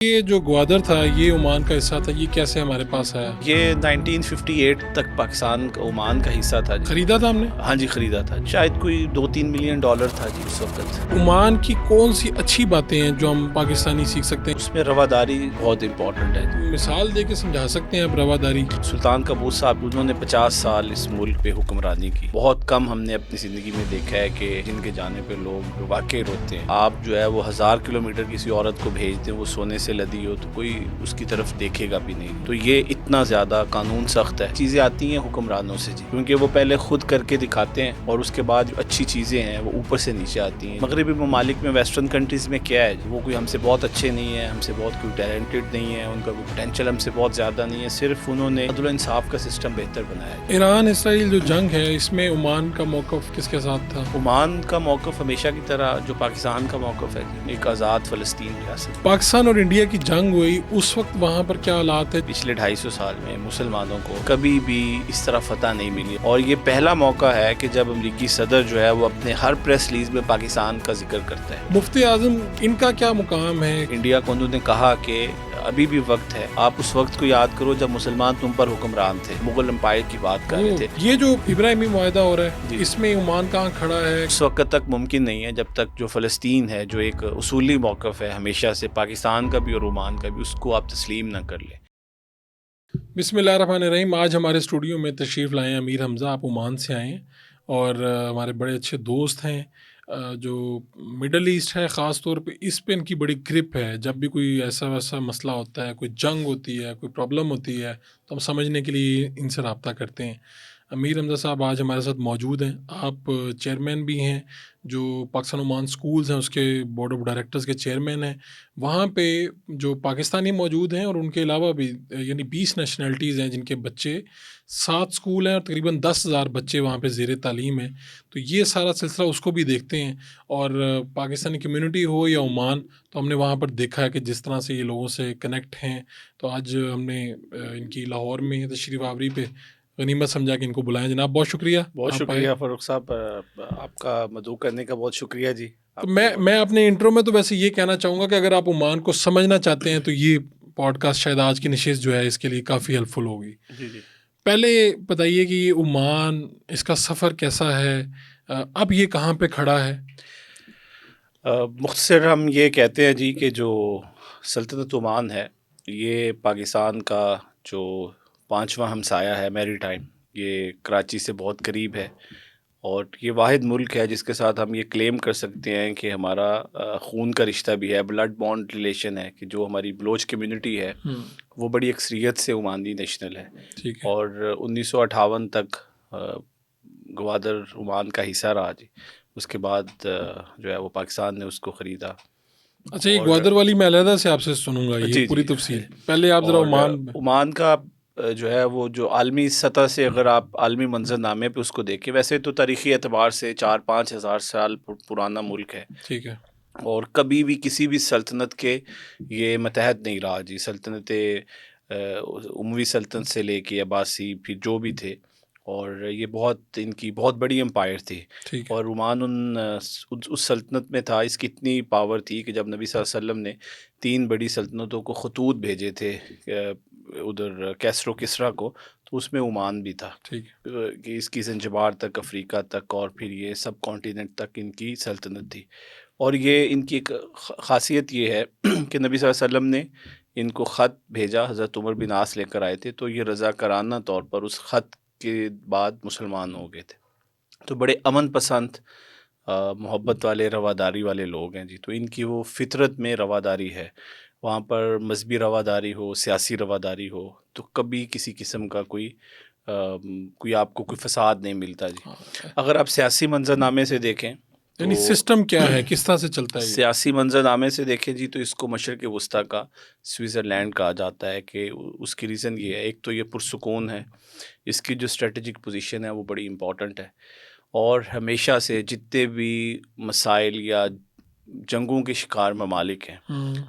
یہ جو گوادر تھا یہ عمان کا حصہ تھا، یہ کیسے ہمارے پاس آیا؟ یہ 1958 تک پاکستان کا عمان کا حصہ تھا جی۔ خریدا تھا ہم نے؟ ہاں جی خریدا تھا، شاید کوئی $2-3 ملین تھا جی اس وقت۔ عمان کی کون سی اچھی باتیں ہیں جو ہم پاکستانی سیکھ سکتے ہیں؟ اس میں رواداری بہت امپورٹنٹ ہے جی۔ مثال دے کے سمجھا سکتے ہیں آپ رواداری؟ سلطان قابوس صاحب انہوں نے 50 سال اس ملک پہ حکمرانی کی۔ بہت کم ہم نے اپنی زندگی میں دیکھا ہے کہ جن کے جانے پہ لوگ واقعی روتے ہیں۔ آپ جو ہے وہ 1000 کلومیٹر کسی عورت کو بھیج دیں، وہ سونے سے لدی ہو تو کوئی اس کی طرف دیکھے گا بھی نہیں۔ تو یہ اتنا زیادہ قانون سخت ہے۔ چیزیں آتی ہیں حکمرانوں سے جی، کیونکہ وہ پہلے خود کر کے دکھاتے ہیں اور اس کے بعد جو اچھی چیزیں ہیں وہ اوپر سے نیچے آتی ہیں۔ مغربی ممالک میں ویسٹرن کنٹریز میں کیا ہے، وہ کوئی ہم سے بہت اچھے نہیں ہیں، ہم سے بہت کوئی ٹیلنٹڈ نہیں ہے، ان کا کوئی پوٹینشیل ہم سے بہت زیادہ نہیں ہے، صرف انہوں نے عدل و انصاف کا سسٹم بہتر بنایا ہے۔ ایران اسرائیل جو جنگ ہے اس میں عمان کا موقف کس کے ساتھ تھا؟ عمان کا موقف ہمیشہ کی طرح جو پاکستان کا موقف ہے، ایک آزاد فلسطین ریاست۔ پاکستان اور انڈیا کی جنگ ہوئی اس وقت وہاں پر کیا حالات ہے؟ پچھلے 250 سال میں مسلمانوں کو کبھی بھی اس طرح فتح نہیں ملی، اور یہ پہلا موقع ہے کہ جب امریکی صدر جو ہے وہ اپنے ہر پریس ریلیز میں پاکستان کا ذکر کرتا ہے۔ مفتی اعظم ان کا کیا مقام ہے؟ انڈیا کو انہوں نے کہا کہ ابھی بھی وقت ہے، آپ اس وقت کو یاد کرو جب مسلمان تم پر حکمران تھے، مغل امپائر کی بات کر رہے تھے۔ یہ جو ابراہیمی معاہدہ ہو رہا ہے اس میں عمان کہاں کھڑا ہے؟ اس وقت تک ممکن نہیں ہے جب تک جو فلسطین ہے، جو ایک اصولی موقف ہے ہمیشہ سے پاکستان کا بھی اور عمان کا بھی، اس کو آپ تسلیم نہ کر لیں۔ بسم اللہ الرحمن الرحیم۔ آج ہمارے اسٹوڈیو میں تشریف لائے ہیں امیر حمزہ، آپ عمان سے آئے ہیں اور ہمارے بڑے اچھے دوست ہیں۔ جو مڈل ایسٹ ہے خاص طور پہ اس پہ ان کی بڑی گرپ ہے، جب بھی کوئی ایسا ویسا مسئلہ ہوتا ہے، کوئی جنگ ہوتی ہے، کوئی پرابلم ہوتی ہے تو ہم سمجھنے کے لیے ان سے رابطہ کرتے ہیں۔ امیر حمزہ صاحب آج ہمارے ساتھ موجود ہیں۔ آپ چیئرمین بھی ہیں جو پاکستان عمان سکولز ہیں اس کے بورڈ آف ڈائریکٹرز کے چیئرمین ہیں۔ وہاں پہ جو پاکستانی موجود ہیں اور ان کے علاوہ بھی یعنی 20 نیشنلٹیز ہیں جن کے بچے 7 سکول ہیں اور تقریباً 10,000 بچے وہاں پہ زیر تعلیم ہیں، تو یہ سارا سلسلہ اس کو بھی دیکھتے ہیں۔ اور پاکستانی کمیونٹی ہو یا عمان، تو ہم نے وہاں پر دیکھا ہے کہ جس طرح سے یہ لوگوں سے کنیکٹ ہیں۔ تو آج ہم نے ان کی لاہور میں تشریف آوری پہ غنیمت سمجھا کہ ان کو بلائیں۔ جناب بہت شکریہ، بہت آپ شکریہ آئے۔ فاروق صاحب، آپ کا مدعو کرنے کا بہت شکریہ جی۔ تو میں اپنے انٹرو میں تو ویسے یہ کہنا چاہوں گا کہ اگر آپ عمان کو سمجھنا چاہتے ہیں تو یہ پوڈ کاسٹ شاید آج کی نشست جو ہے اس کے لیے کافی ہیلپ فل ہوگی۔ جی جی، پہلے بتائیے کہ یہ عمان، اس کا سفر کیسا ہے، اب یہ کہاں پہ کھڑا ہے؟ مختصر ہم یہ کہتے ہیں جی کہ جو سلطنت عمان ہے یہ پاکستان کا جو 5واں ہمسایہ ہے، میری ٹائم، یہ کراچی سے بہت قریب ہے، اور یہ واحد ملک ہے جس کے ساتھ ہم یہ کلیم کر سکتے ہیں کہ ہمارا خون کا رشتہ بھی ہے، بلڈ بانڈ ریلیشن ہے، کہ جو ہماری بلوچ کمیونٹی ہے وہ بڑی اکثریت سے عمانی نیشنل ہے۔ ٹھیک ہے۔ اور 1958 تک گوادر عمان کا حصہ رہا جی۔ اس کے بعد جو ہے وہ پاکستان نے اس کو خریدا۔ اچھا، یہ گوادر والی میں علیحدہ سے آپ سے سنوں گا یہ جی پوری جی، تفصیل، پہلے آپ ذرا اور عمان کا جو ہے وہ جو عالمی سطح سے اگر آپ عالمی منظر نامے پہ اس کو دیکھیں، ویسے تو تاریخی اعتبار سے 4-5 ہزار سال پرانا ملک ہے، ٹھیک ہے، اور کبھی بھی کسی بھی سلطنت کے یہ متحد نہیں رہا جی۔ سلطنت اموی سلطنت سے لے کے عباسی پھر جو بھی تھے، اور یہ بہت ان کی بہت بڑی امپائر تھی، ٹھیک ہے، اور عمان اس سلطنت میں تھا۔ اس کی اتنی پاور تھی کہ جب نبی صلی اللہ علیہ وسلم نے 3 بڑی سلطنتوں کو خطوط بھیجے تھے ادھر کیسرو کسرا کو، تو اس میں عمان بھی تھا، ٹھیک ہے، کہ اس کی زنجبار تک، افریقہ تک، اور پھر یہ سب کانٹیننٹ تک ان کی سلطنت تھی۔ اور یہ ان کی ایک خاصیت یہ ہے کہ نبی صلی اللہ علیہ وسلم نے ان کو خط بھیجا، حضرت عمر بن عاص لے کر آئے تھے، تو یہ رضاکارانہ طور پر اس خط کے بعد مسلمان ہو گئے تھے۔ تو بڑے امن پسند، محبت والے، رواداری والے لوگ ہیں جی۔ تو ان کی وہ فطرت میں رواداری ہے، وہاں پر مذہبی رواداری ہو، سیاسی رواداری ہو، تو کبھی کسی قسم کا کوئی آپ کو کوئی فساد نہیں ملتا جی۔ اگر آپ سیاسی منظر نامے سے دیکھیں یعنی تو سسٹم کیا ہے، کس طرح سے چلتا ہے یہ؟ سیاسی منظر نامے سے دیکھیں جی تو اس کو مشرق وسطیٰ کا سوئٹزرلینڈ کہا جاتا ہے، کہ اس کی ریزن یہ ہے، ایک تو یہ پرسکون ہے، اس کی جو اسٹریٹجک پوزیشن ہے وہ بڑی امپورٹنٹ ہے، اور ہمیشہ سے جتنے بھی مسائل یا جنگوں کے شکار ممالک ہیں،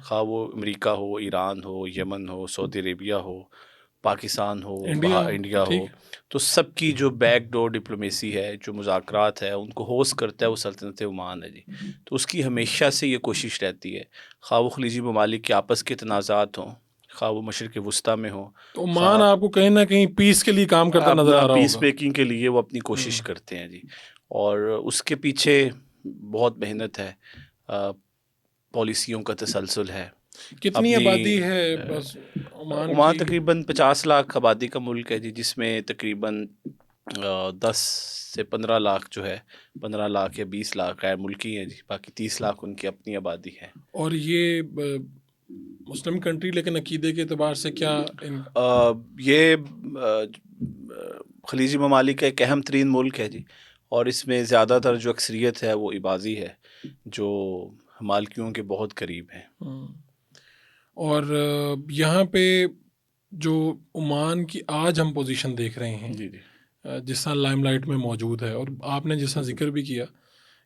خواہ وہ امریکہ ہو، ایران ہو، یمن ہو، سعودی عربیہ ہو، پاکستان ہو، انڈیا انڈیا ہو، ٹھیک. تو سب کی جو بیک ڈور ڈپلومیسی ہے، جو مذاکرات ہے، ان کو ہوسٹ کرتا ہے وہ سلطنت عمان ہے جی. تو اس کی ہمیشہ سے یہ کوشش رہتی ہے، خواہ وہ خلیجی ممالک کے آپس کے تنازعات ہوں، خواہ وہ مشرق وسطیٰ میں ہوں، تو عمان آپ کو کہیں نہ کہیں پیس کے لیے کام کرتا نظر اپنا آ رہا پیس ہوگا. میکنگ کے لیے وہ اپنی کوشش کرتے ہیں جی. اور اس کے پیچھے بہت محنت ہے، پالیسیوں کا تسلسل ہے. کتنی اپنی آبادی ہے بس عمان عمان کی؟ تقریباً 50 لاکھ آبادی کا ملک ہے جی، جس میں تقریباً 10 سے 15 لاکھ جو ہے، 15 لاکھ یا 20 لاکھ غیر ملکی ہیں جی، باقی 30 لاکھ ان کی اپنی آبادی ہے. اور یہ مسلم کنٹری لیکن عقیدے کے اعتبار سے کیا یہ خلیجی ممالک کا ایک اہم ترین ملک ہے جی، اور اس میں زیادہ تر جو اکثریت ہے وہ عباضی ہے، جو مالکیوں کے بہت قریب ہیں. اور یہاں پہ جو عمان کی آج ہم پوزیشن دیکھ رہے ہیں، جی جی جس طرح لائم لائٹ میں موجود ہے، اور آپ نے جس طرح ذکر بھی کیا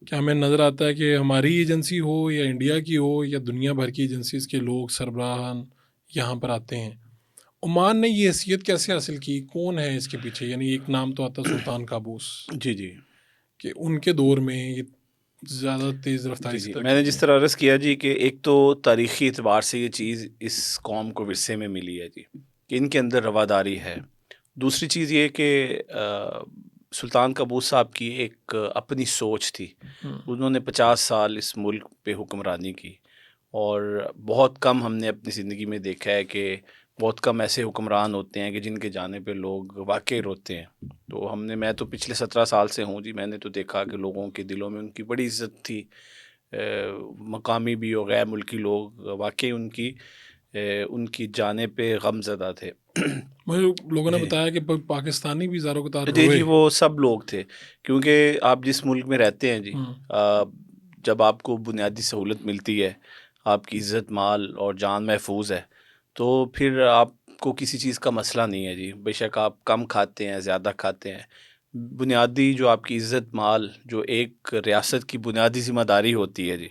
کہ ہمیں نظر آتا ہے کہ ہماری ایجنسی ہو یا انڈیا کی ہو یا دنیا بھر کی ایجنسیز کے لوگ سربراہان یہاں پر آتے ہیں. عمان نے یہ حیثیت کیسے حاصل کی؟ کون ہے اس کے پیچھے؟ یعنی ایک نام تو آتا سلطان قابوس، جی جی کہ ان کے دور میں یہ زیادہ تیز رفتاری سے جی. میں ترقی نے کی جس ہے. طرح عرض کیا جی کہ ایک تو تاریخی اعتبار سے یہ چیز اس قوم کو ورثے میں ملی ہے جی، کہ ان کے اندر رواداری ہے. دوسری چیز یہ کہ سلطان قابوس صاحب کی ایک اپنی سوچ تھی. انہوں نے 50 سال اس ملک پہ حکمرانی کی، اور بہت کم ہم نے اپنی زندگی میں دیکھا ہے کہ بہت کم ایسے حکمران ہوتے ہیں کہ جن کے جانے پہ لوگ واقعی روتے ہیں. تو میں تو پچھلے 17 سال سے ہوں جی، میں نے تو دیکھا کہ لوگوں کے دلوں میں ان کی بڑی عزت تھی، مقامی بھی اور غیر ملکی لوگ واقعی ان کی جانے پہ غم زدہ تھے. مجھے لوگوں نے جی بتایا کہ پاکستانی بھی زاروں قطار جی روئے. جی، وہ سب لوگ تھے، کیونکہ آپ جس ملک میں رہتے ہیں جی، جب آپ کو بنیادی سہولت ملتی ہے، آپ کی عزت مال اور جان محفوظ ہے، تو پھر آپ کو کسی چیز کا مسئلہ نہیں ہے جی. بے شک آپ کم کھاتے ہیں، زیادہ کھاتے ہیں، بنیادی جو آپ کی عزت مال، جو ایک ریاست کی بنیادی ذمہ داری ہوتی ہے جی،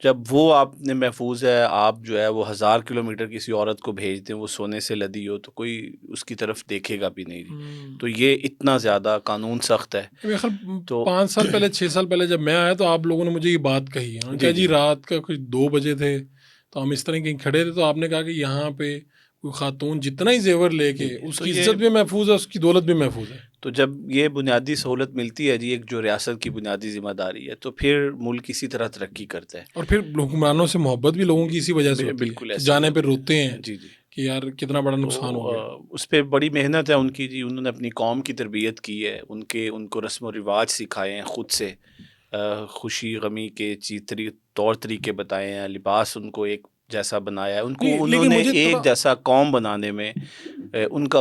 جب وہ آپ نے محفوظ ہے، آپ جو ہے وہ 1000 کلومیٹر کسی عورت کو بھیج دیں، وہ سونے سے لدی ہو، تو کوئی اس کی طرف دیکھے گا بھی نہیں جی. تو یہ اتنا زیادہ قانون سخت ہے. میرے خیال تو 5 سال پہلے 6 سال پہلے جب میں آیا تو آپ لوگوں نے مجھے یہ بات کہی ہے. انہوں نے کہا جی رات کا کچھ 2 بجے تھے تو ہم اس طرح کہیں کھڑے تھے، تو آپ نے کہا کہ یہاں پہ کوئی خاتون جتنا ہی زیور لے کے اس تو کی یہ عزت بھی محفوظ ہے، اس کی دولت بھی محفوظ ہے. تو جب یہ بنیادی سہولت ملتی ہے جی، ایک جو ریاست کی بنیادی ذمہ داری ہے، تو پھر ملک اسی طرح ترقی کرتا ہے. اور پھر حکمرانوں سے محبت بھی لوگوں کی اسی وجہ سے ہوتی بالکل ہے کہ ایسے ہی جانے پہ ہوتا روتے ہیں ہے. جی جی. کہ یار کتنا بڑا تو نقصان ہو گیا. اس پہ بڑی محنت ہے ان کی جی. انہوں نے اپنی قوم کی تربیت کی ہے، ان کو رسم و رواج سکھائے ہیں خود سے، خوشی غمی کے طور طریقے بتائے ہیں، لباس ان کو ایک جیسا بنایا ہے. انہوں لیکن نے مجھے ایک تھوڑا جیسا قوم بنانے میں ان کا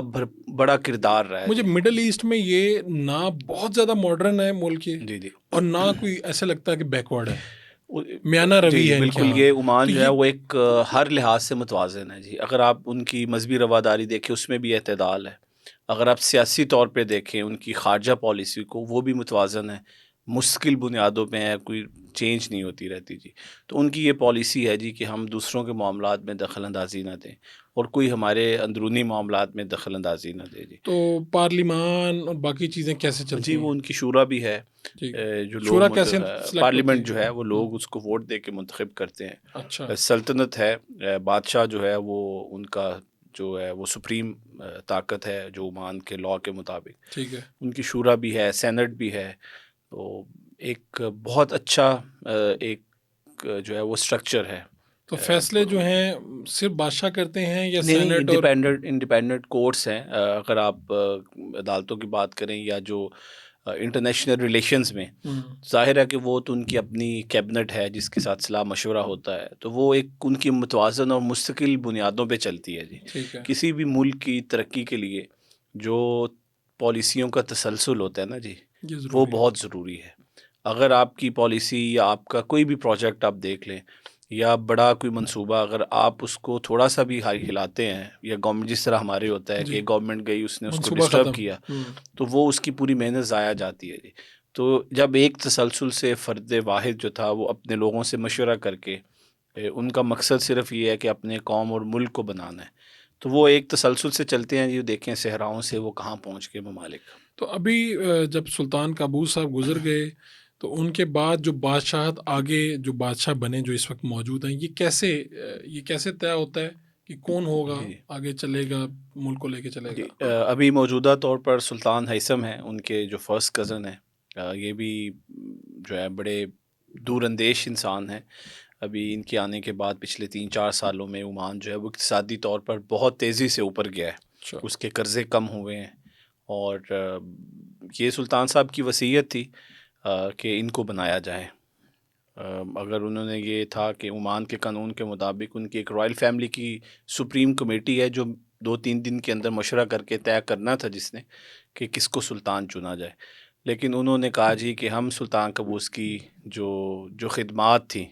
بڑا کردار رہا ہے مجھے جی. مڈل ایسٹ میں یہ نہ بہت زیادہ ماڈرن ہے ملک یہ، جی جی اور نہ کوئی ایسا لگتا ہے کہ بیکورڈ ہے. میانہ جی روی جی ہے ان کے بالکل. یہاں. یہ تو عمان جو ہے یہ وہ ایک ہر لحاظ سے متوازن ہے جی. اگر آپ ان کی مذہبی رواداری دیکھیں، اس میں بھی اعتدال ہے. اگر آپ سیاسی طور پہ دیکھیں ان کی خارجہ پالیسی کو، وہ بھی متوازن ہے، مستقل بنیادوں پہ ہے، کوئی چینج نہیں ہوتی رہتی جی. تو ان کی یہ پالیسی ہے جی کہ ہم دوسروں کے معاملات میں دخل اندازی نہ دیں، اور کوئی ہمارے اندرونی معاملات میں دخل اندازی نہ دے جی. تو پارلیمان اور باقی چیزیں کیسے جی چلتی وہ ہیں؟ ان کی شورا بھی ہے، ٹھیک. جو شورا لوگ کیسے سلیکٹ ہوتی پارلیمنٹ ہے؟ جو ہے وہ لوگ اس کو ووٹ دے کے منتخب کرتے ہیں. اچھا. سلطنت ہے، بادشاہ جو ہے وہ ان کا جو ہے وہ سپریم طاقت ہے جو عمان کے لاء کے مطابق. ٹھیک ہے. ان کی شورا بھی ہے، سینٹ بھی ہے. تو ایک بہت اچھا ایک جو ہے وہ اسٹرکچر ہے. تو فیصلے جو ہیں صرف بادشاہ کرتے ہیں یا نہیں، سینٹ اور انڈیپینڈنٹ کورٹس ہیں. اگر آپ عدالتوں کی بات کریں یا جو انٹرنیشنل ریلیشنز میں، ظاہر ہے کہ وہ تو ان کی اپنی کیبنٹ ہے جس کے ساتھ صلاح مشورہ ہوتا ہے، تو وہ ایک ان کی متوازن اور مستقل بنیادوں پہ چلتی ہے جی. ٹھیک ہے. کسی بھی ملک کی ترقی کے لیے جو پالیسیوں کا تسلسل ہوتا ہے نا جی، یہ وہ ضروری ہے. بہت ضروری ہے. اگر آپ کی پالیسی یا آپ کا کوئی بھی پروجیکٹ آپ دیکھ لیں، یا بڑا کوئی منصوبہ، اگر آپ اس کو تھوڑا سا بھی ہلاتے ہیں، یا گورنمنٹ جس طرح ہمارے ہوتا ہے جی. کہ گورنمنٹ گئی، اس نے اس کو منصوبہ ڈسٹرب ختم. کیا، تو وہ اس کی پوری محنت ضائع جاتی ہے جی. تو جب ایک تسلسل سے فرد واحد جو تھا وہ اپنے لوگوں سے مشورہ کر کے، ان کا مقصد صرف یہ ہے کہ اپنے قوم اور ملک کو بنانا ہے، تو وہ ایک تسلسل سے چلتے ہیں، یہ دیکھیں صحراؤں سے وہ کہاں پہنچ گئے ممالک۔ تو ابھی جب سلطان قابوس صاحب گزر گئے تو ان کے بعد جو بادشاہت آگے جو بادشاہ بنے جو اس وقت موجود ہیں، یہ کیسے طے ہوتا ہے کہ کون ہوگا جی آگے چلے گا، ملک کو لے کے چلے جی گا؟ ابھی موجودہ طور پر سلطان ہیثم ہیں، ان کے جو فرسٹ کزن ہیں، یہ بھی جو ہے بڑے دور اندیش انسان ہیں۔ ابھی ان کے آنے کے بعد پچھلے 3-4 سالوں میں عمان جو ہے وہ اقتصادی طور پر بہت تیزی سے اوپر گیا ہے، اچھا، اس کے قرضے کم ہوئے ہیں، اور یہ سلطان صاحب کی وصیت تھی کہ ان کو بنایا جائے۔ اگر انہوں نے یہ تھا کہ عمان کے قانون کے مطابق ان کی ایک رائل فیملی کی سپریم کمیٹی ہے جو 2-3 دن کے اندر مشورہ کر کے طے کرنا تھا جس نے کہ کس کو سلطان چنا جائے، لیکن انہوں نے کہا جی کہ ہم سلطان قابوس کی جو خدمات تھیں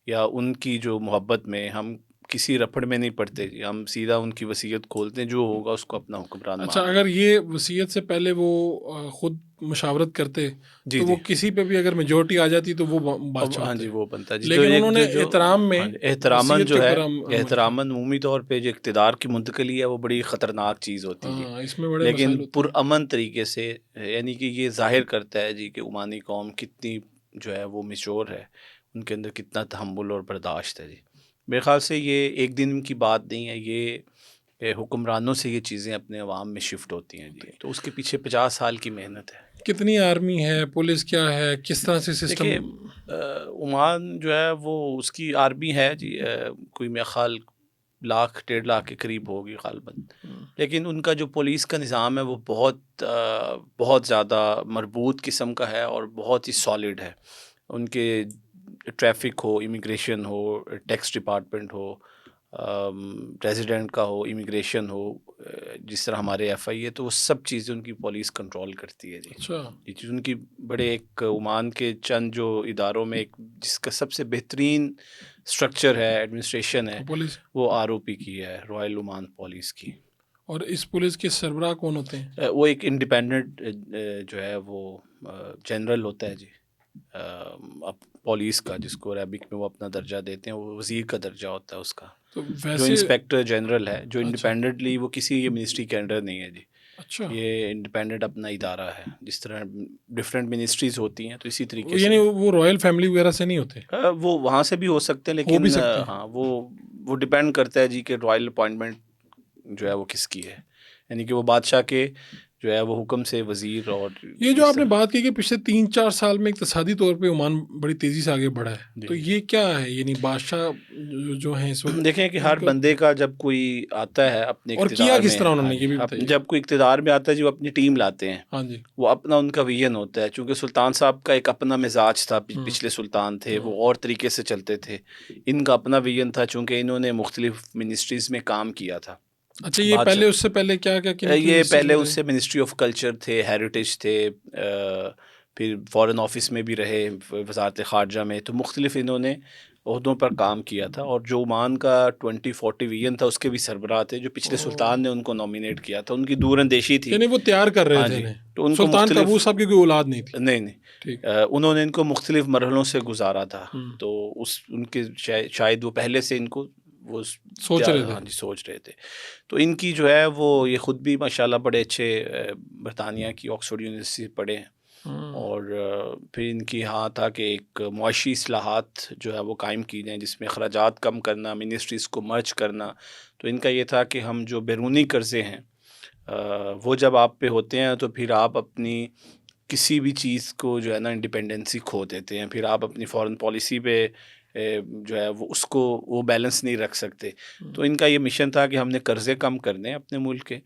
یا ان کی جو محبت میں ہم کسی رپڑ میں نہیں پڑتے جی، ہم سیدھا ان کی وصیت کھولتے ہیں، جو ہوگا اس کو اپنا حکمران اچھا، مان لیں اگر گے۔ یہ وصیت سے پہلے وہ خود مشاورت کرتے جی تو جی وہ کسی پہ بھی اگر میجورٹی آ جاتی تو وہ اب بادشاہ ہاں ہوتے، جی وہ بنتا ہے جی، تو لیکن انہوں ایک نے جو احترام میں ہاں جی احتراماً وصیت کے جو ہے، اوپر عمل کیا۔ احتراماً عمومی طور پہ جو اقتدار کی منتقلی ہے وہ بڑی خطرناک چیز ہوتی ہے، ہاں، اس میں بڑے مسائل لیکن ہوتے ہیں۔ پرامن طریقے سے، یعنی کہ یہ ظاہر کرتا ہے جی کہ عمانی قوم کتنی جو ہے وہ میچور ہے، ان کے اندر کتنا تحمل اور برداشت ہے جی۔ میرے خیال سے یہ ایک دن کی بات نہیں ہے، یہ حکمرانوں سے یہ چیزیں اپنے عوام میں شفٹ ہوتی ہیں جی، تو اس کے پیچھے 50 سال کی محنت ہے۔ کتنی آرمی ہے، پولیس کیا ہے، کس طرح سے سسٹم؟ دیکھیے عمان جو ہے وہ اس کی آرمی ہے جی، کوئی میرا خیال 1.5 لاکھ کے قریب ہوگی غالباً، لیکن ان کا جو پولیس کا نظام ہے وہ بہت زیادہ مربوط قسم کا ہے اور بہت ہی سالڈ ہے۔ ان کے ٹریفک ہو، امیگریشن ہو، ٹیکس ڈپارٹمنٹ ہو، ریزیڈنٹ کا ہو، امیگریشن ہو، جس طرح ہمارے ایف آئی ہے، تو وہ سب چیزیں ان کی پولیس کنٹرول کرتی ہے جی۔ اچھا، یہ چیز ان کی بڑے ایک عمان کے چند جو اداروں میں ایک جس کا سب سے بہترین سٹرکچر ہے، ایڈمنسٹریشن ہے، پولیس، وہ آر او پی کی ہے، رائل عمان پولیس کی۔ اور اس پولیس کے سربراہ کون ہوتے ہیں؟ وہ ایک انڈیپینڈنٹ جو ہے وہ جنرل ہوتا ہے جی، پولیس کا، جس کو عربک میں وہ اپنا درجہ دیتے ہیں، وہ وزیر کا درجہ ہوتا ہے اس کا، تو جو ویسے، انسپیکٹر جنرل ہے، جو اچھا انڈیپینڈنٹلی، وہ کسی یہ منسٹری کے انڈر نہیں ہے جی، اچھا، یہ انڈیپینڈنٹ اپنا ادارہ ہے، جس طرح ڈفرینٹ منسٹریز ہوتی ہیں تو اسی طریقے سے یعنی وہ رائل فیملی وغیرہ سے نہیں ہوتے؟ وہ وہاں سے بھی ہو سکتے ہیں، ہو بھی لیکن سکتے ہیں۔ ہاں وہ ڈپینڈ کرتا ہے جی کہ رائل اپوائنٹمنٹ جو ہے وہ کس کی ہے، یعنی کہ وہ بادشاہ کے جو ہے وہ حکم سے وزیر اور یہ جو اس آپ نے طرح۔ بات کی کہ پچھلے 3-4 سال میں اقتصادی طور پہ عمان بڑی تیزی سے آگے بڑھا ہے، جی تو یہ کیا ہے؟ یعنی بادشاہ جو ہیں اس وقت دیکھیں کہ ان ہر کا، بندے کا جب کوئی آتا ہے اپنے اور کیا اقتدار کس میں، طرح انہوں ہاں نے جی یہ بھی بتائیے۔ جب کوئی اقتدار میں آتا ہے جی، وہ اپنی ٹیم لاتے ہیں، ہاں جی، وہ اپنا ان کا ویژن ہوتا ہے، چونکہ سلطان صاحب کا ایک اپنا مزاج تھا، ہوں، پچھلے سلطان تھے ہوں، وہ اور طریقے سے چلتے تھے، ان کا اپنا ویژن تھا، چونکہ انہوں نے مختلف منسٹریز میں کام کیا تھا اچھا، یہ بادشاہ۔ پہلے اس سے پہلے کیا کیا کن کن یہ منسٹریز پہلے میں اس رہے؟ سے منسٹری آف کلچر تھے، ہیریٹیج تھے، پھر فارن آفس میں بھی رہے، وزارت خارجہ میں، تو مختلف انہوں نے عہدوں پر کام کیا تھا، اور جو عمان کا 2040 ویژن تھا اس کے بھی سربراہ تھے، جو پچھلے سلطان نے ان کو نامینیٹ کیا تھا، ان کی دور اندیشی تھی۔ یعنی وہ تیار کر رہے ہاں تھے جی، انہیں، تو ان کو سلطان مختلف، قابوس صاحب کی کوئی اولاد نہیں تھی؟ نہیں نہیں، ٹھیک، انہوں نے ان کو مختلف مرحلوں سے گزارا تھا، ہوں، تو ان کے شاید وہ پہلے سے ان کو وہ سوچ رہے تھے۔ ہاں جی سوچ رہے تھے، تو ان کی جو ہے وہ یہ خود بھی ماشاءاللہ بڑے اچھے برطانیہ کی آکسفورڈ یونیورسٹی سے پڑھے ہیں، ہوں، اور پھر ان کی ہاں تھا کہ ایک معاشی اصلاحات جو ہے وہ قائم کی جائیں، جس میں اخراجات کم کرنا، منسٹریز کو مرج کرنا، تو ان کا یہ تھا کہ ہم جو بیرونی قرضے ہیں وہ جب آپ پہ ہوتے ہیں تو پھر آپ اپنی کسی بھی چیز کو جو ہے نا انڈیپینڈنسی کھو دیتے ہیں، پھر آپ اپنی فارن پالیسی پہ جو ہے وہ اس کو وہ بیلنس نہیں رکھ سکتے، تو ان کا یہ مشن تھا کہ ہم نے قرضے کم کرنے ہیں اپنے ملک کے،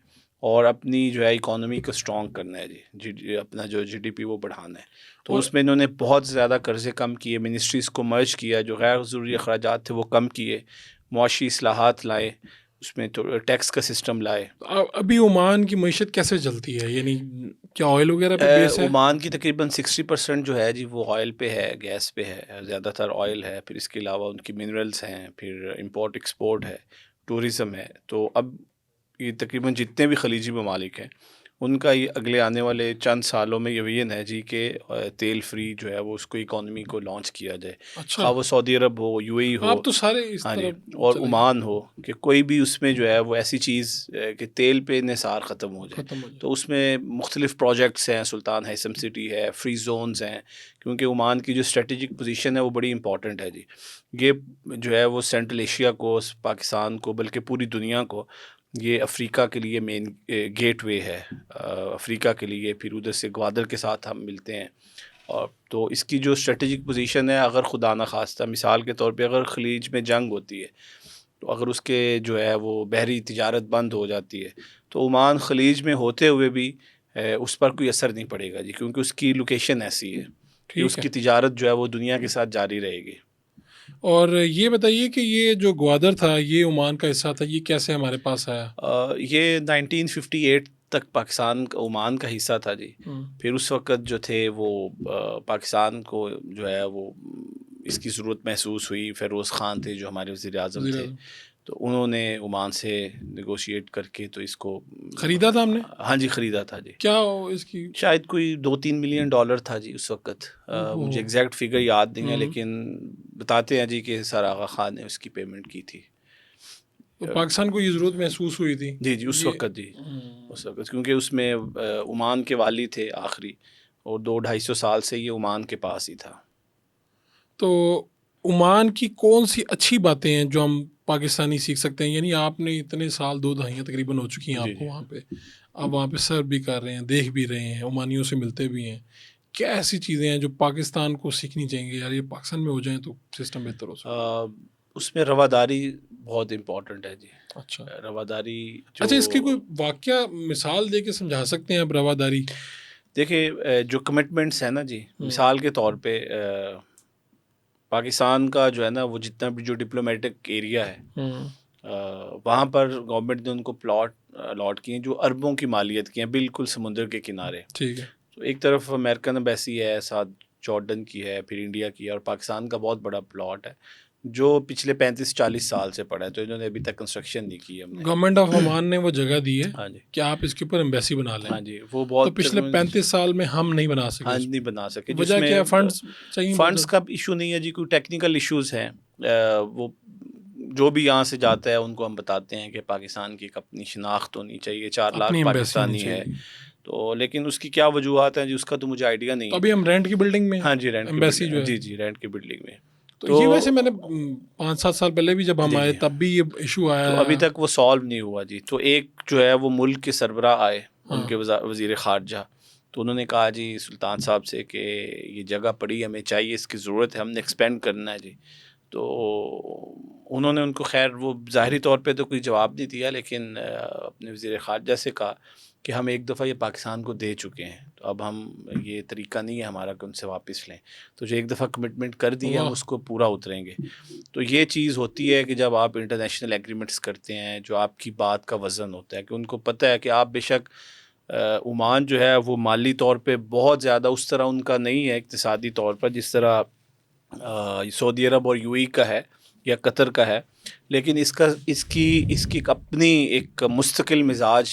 اور اپنی جو ہے اکانومی کو اسٹرانگ کرنا ہے جی، اپنا جو جی ڈی پی وہ بڑھانا ہے، تو اور اس میں انہوں نے بہت زیادہ قرضے کم کیے، منسٹریز کو مرج کیا، جو غیر ضروری اخراجات تھے وہ کم کیے، معاشی اصلاحات لائے، اس میں تو ٹیکس کا سسٹم لائے۔ ابھی عمان کی معیشت کیسے چلتی ہے؟ یعنی کیا آئل وغیرہ پہ بیس ہے؟ عمان کی تقریباً 60% جو ہے جی وہ آئل پہ ہے، گیس پہ ہے، زیادہ تر آئل ہے، پھر اس کے علاوہ ان کی منرلز ہیں، پھر امپورٹ ایکسپورٹ ہے، ٹورزم ہے، تو اب یہ تقریباً جتنے بھی خلیجی ممالک ہیں ان کا یہ اگلے آنے والے چند سالوں میں یہ ویژن ہے جی کہ تیل فری جو ہے وہ اس کو اکانومی کو لانچ کیا جائے، اچھا، خواہ وہ سعودی عرب ہو، یو اے ای ہو، آپ تو سارے اس ہاں جی، طرف اور چلے عمان ہو، کہ کوئی بھی اس میں جو ہے وہ ایسی چیز کہ تیل پہ انحصار ختم ہو جائے. ختم ہو جائے. تو اس میں مختلف پروجیکٹس ہیں، سلطان حیثم سٹی ہے، فری زونز ہیں، کیونکہ عمان کی جو اسٹریٹجک پوزیشن ہے وہ بڑی امپورٹنٹ ہے جی. یہ جو ہے وہ سینٹرل ایشیا کو، پاکستان کو، بلکہ پوری دنیا کو، یہ افریقہ کے لیے مین گیٹ وے ہے افریقہ کے لیے. پھر ادھر سے گوادر کے ساتھ ہم ملتے ہیں. اور تو اس کی جو اسٹریٹجک پوزیشن ہے، اگر خدا نخواستہ مثال کے طور پہ اگر خلیج میں جنگ ہوتی ہے، تو اگر اس کے جو ہے وہ بحری تجارت بند ہو جاتی ہے، تو عمان خلیج میں ہوتے ہوئے بھی اس پر کوئی اثر نہیں پڑے گا جی، کیونکہ اس کی لوکیشن ایسی ہے کہ اس ٹھیک ہے. کی تجارت جو ہے وہ دنیا کے ساتھ جاری رہے گی. اور یہ بتائیے کہ یہ جو گوادر تھا یہ عمان کا حصہ تھا، یہ کیسے ہمارے پاس آیا؟ یہ 1958 تک پاکستان کا، عمان کا حصہ تھا جی. پھر اس وقت جو تھے وہ پاکستان کو جو ہے وہ اس کی ضرورت محسوس ہوئی. فیروز خان تھے جو ہمارے وزیر اعظم تھے، تو انہوں نے عمان سے نیگوشیٹ کر کے تو اس کو خریدا تھا ہم نے. ہاں جی، خریدا تھا جی. کیا اس کی شاید کوئی $2-3 ملین تھا جی اس وقت. مجھے ایگزیکٹ فگر یاد نہیں ہے، لیکن بتاتے ہیں جی کہ سر آغا خان نے اس کی پیمنٹ کی تھی. پاکستان کو یہ ضرورت محسوس ہوئی تھی جی جی اس وقت جی، اس وقت، کیونکہ اس میں عمان کے والی تھے آخری، اور 200-250 سال سے یہ عمان کے پاس ہی تھا. تو عمان کی کون سی اچھی باتیں ہیں جو ہم پاکستانی سیکھ سکتے ہیں؟ یعنی آپ نے اتنے سال، 2 دہائیاں تقریباً ہو چکی ہیں آپ کو وہاں پہ، آپ وہاں پہ سرو بھی کر رہے ہیں، دیکھ بھی رہے ہیں، عمانیوں سے ملتے بھی ہیں. کیا ایسی چیزیں ہیں جو پاکستان کو سیکھنی چاہیے یار، یہ پاکستان میں ہو جائیں تو سسٹم بہتر ہو سکتا ہے؟ اس میں رواداری بہت امپورٹنٹ ہے جی. اچھا رواداری جو، اچھا، اس کی کوئی واقعہ مثال دے کے سمجھا سکتے ہیں آپ رواداری؟ دیکھیں جو کمٹمنٹس ہیں نا جی، مثال کے طور پہ پاکستان کا جو ہے نا وہ جتنا بھی جو ڈپلومیٹک ایریا ہے، وہاں پر گورنمنٹ نے ان کو پلاٹ الاٹ کیے جو اربوں کی مالیت کی ہیں، بالکل سمندر کے کنارے. ٹھیک ہے. تو ایک طرف امریکن ایمبیسی ہے، ساتھ جارڈن کی ہے، پھر انڈیا کی ہے، اور پاکستان کا بہت بڑا پلاٹ ہے جو پچھلے 35-40 سال سے پڑا ہے. تو انہوں نے ابھی تک کنسٹرکشن نہیں کی. ہم نے گورنمنٹ آف عمان نے وہ جگہ دی ہے ہاں جی، کہ آپ اس کے اوپر ایمبیسی بنا لیں. ہاں جی، وہ تو بہت پچھلے 35 سال میں ہم نہیں بنا سکے. ہاں نہیں بنا سکے. وجہ کیا ہے؟ فنڈز چاہیے. فنڈس کا ایشو نہیں ہے جی، کوئی ٹیکنیکل ایشوز ہیں. وہ جو بھی یہاں سے جاتا ہے ان کو ہم بتاتے ہیں کہ پاکستان کی ایک اپنی شناخت ہونی چاہیے، 4 لاکھ پاکستانی ہے. تو لیکن اس کی کیا وجوہات ہیں جی، اس کا تو مجھے آئیڈیا نہیں ہے. تو ابھی ہم رینٹ کی بلڈنگ میں، ہاں جی، رینٹ کی ایمبیسی جو ہے، جی جی رینٹ کی بلڈنگ میں. تو یہ ویسے میں نے 5-7 سال پہلے بھی جب ہم آئے تب بھی یہ ایشو آیا، تو ابھی تک وہ سالو نہیں ہوا جی. تو ایک جو ہے وہ ملک کے سربراہ آئے، ان کے وزیر خارجہ، تو انہوں نے کہا جی سلطان صاحب سے کہ یہ جگہ پڑی ہمیں چاہیے، اس کی ضرورت ہے، ہم نے ایکسپینڈ کرنا ہے جی. تو انہوں نے ان کو، خیر وہ ظاہری طور پہ تو کوئی جواب نہیں دیا، لیکن اپنے وزیر خارجہ سے کہا کہ ہم ایک دفعہ یہ پاکستان کو دے چکے ہیں، تو اب ہم یہ طریقہ نہیں ہے ہمارا کہ ان سے واپس لیں. تو جو ایک دفعہ کمٹمنٹ کر دی ہے ہم اس کو پورا اتریں گے. تو یہ چیز ہوتی ہے کہ جب آپ انٹرنیشنل ایگریمنٹس کرتے ہیں، جو آپ کی بات کا وزن ہوتا ہے، کہ ان کو پتہ ہے کہ آپ بے شک عمان جو ہے وہ مالی طور پہ بہت زیادہ اس طرح ان کا نہیں ہے اقتصادی طور پر جس طرح سعودی عرب اور یو اے کا ہے یا قطر کا ہے، لیکن اس کی ایک اپنی ایک مستقل مزاج،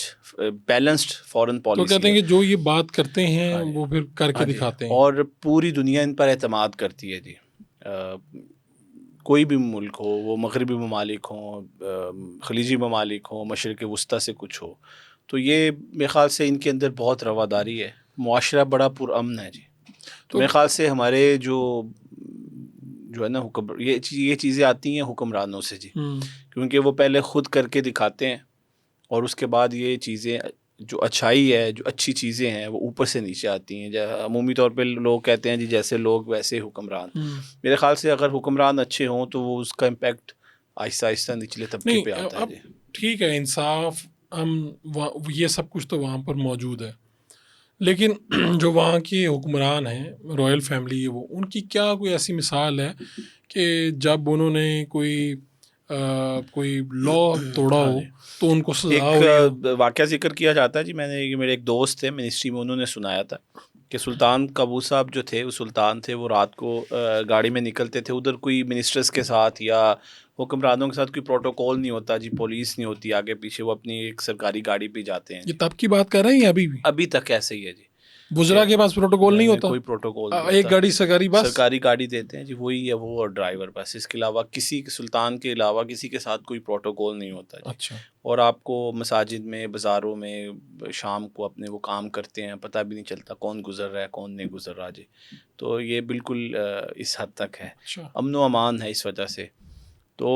بیلنسڈ فارن پالیسی. تو کہتے ہیں کہ جو یہ بات کرتے ہیں وہ پھر کر کے دکھاتے ہیں، اور پوری دنیا ان پر اعتماد کرتی ہے جی. کوئی بھی ملک ہو، وہ مغربی ممالک ہوں، خلیجی ممالک ہوں، مشرق وسطیٰ سے کچھ ہو، تو یہ میرے خیال سے ان کے اندر بہت رواداری ہے. معاشرہ بڑا پرامن ہے جی. تو میرے خیال سے ہمارے جو ہے نا یہ چیزیں آتی ہیں حکمرانوں سے جی، کیونکہ وہ پہلے خود کر کے دکھاتے ہیں، اور اس کے بعد یہ چیزیں جو اچھائی ہے، جو اچھی چیزیں ہیں، وہ اوپر سے نیچے آتی ہیں. عمومی طور پہ لوگ کہتے ہیں جی جیسے لوگ ویسے حکمران. میرے خیال سے اگر حکمران اچھے ہوں تو وہ اس کا امپیکٹ آہستہ آہستہ نچلے طبقے پہ آتا ہے جی. ٹھیک ہے، انصاف، یہ سب کچھ تو وہاں پر موجود ہے، لیکن جو وہاں کے حکمران ہیں، رائل فیملی، وہ ان کی کیا کوئی ایسی مثال ہے کہ جب انہوں نے کوئی لا توڑا ہو تو ان کو سزا ہوئی ہو؟ ایک واقعہ ذکر کیا جاتا ہے جی، میں نے، میرے ایک دوست تھے منسٹری میں، انہوں نے سنایا تھا کہ سلطان قابوس صاحب جو تھے وہ سلطان تھے، وہ رات کو گاڑی میں نکلتے تھے، ادھر کوئی منسٹرز کے ساتھ یا حکمرانوں کے ساتھ کوئی پروٹوکول نہیں ہوتا جی، پولیس نہیں ہوتی آگے پیچھے، وہ اپنی ایک سرکاری گاڑی پہ جاتے ہیں یہ جی. تب کی بات کر رہے ہیں یا ابھی بھی؟ ابھی تک ایسے ہی ہے جی، وزراء کے پاس پروٹوکول نہیں ہوتا؟ کوئی پروٹوکول نہیں ایک ہوتا، گاڑی سرکاری بس، سرکاری گاڑی دیتے ہیں جی، وہی ہے وہ اور ڈرائیور، بس اس کے علاوہ کسی سلطان کے علاوہ کسی کے ساتھ کوئی پروٹوکول نہیں ہوتا جی. اچھا. اور آپ کو مساجد میں، بازاروں میں شام کو اپنے وہ کام کرتے ہیں، پتہ بھی نہیں چلتا کون گزر رہا ہے کون نہیں گزر رہا جی. تو یہ بالکل اس حد تک ہے، اچھا. امن و امان ہے اس وجہ سے. تو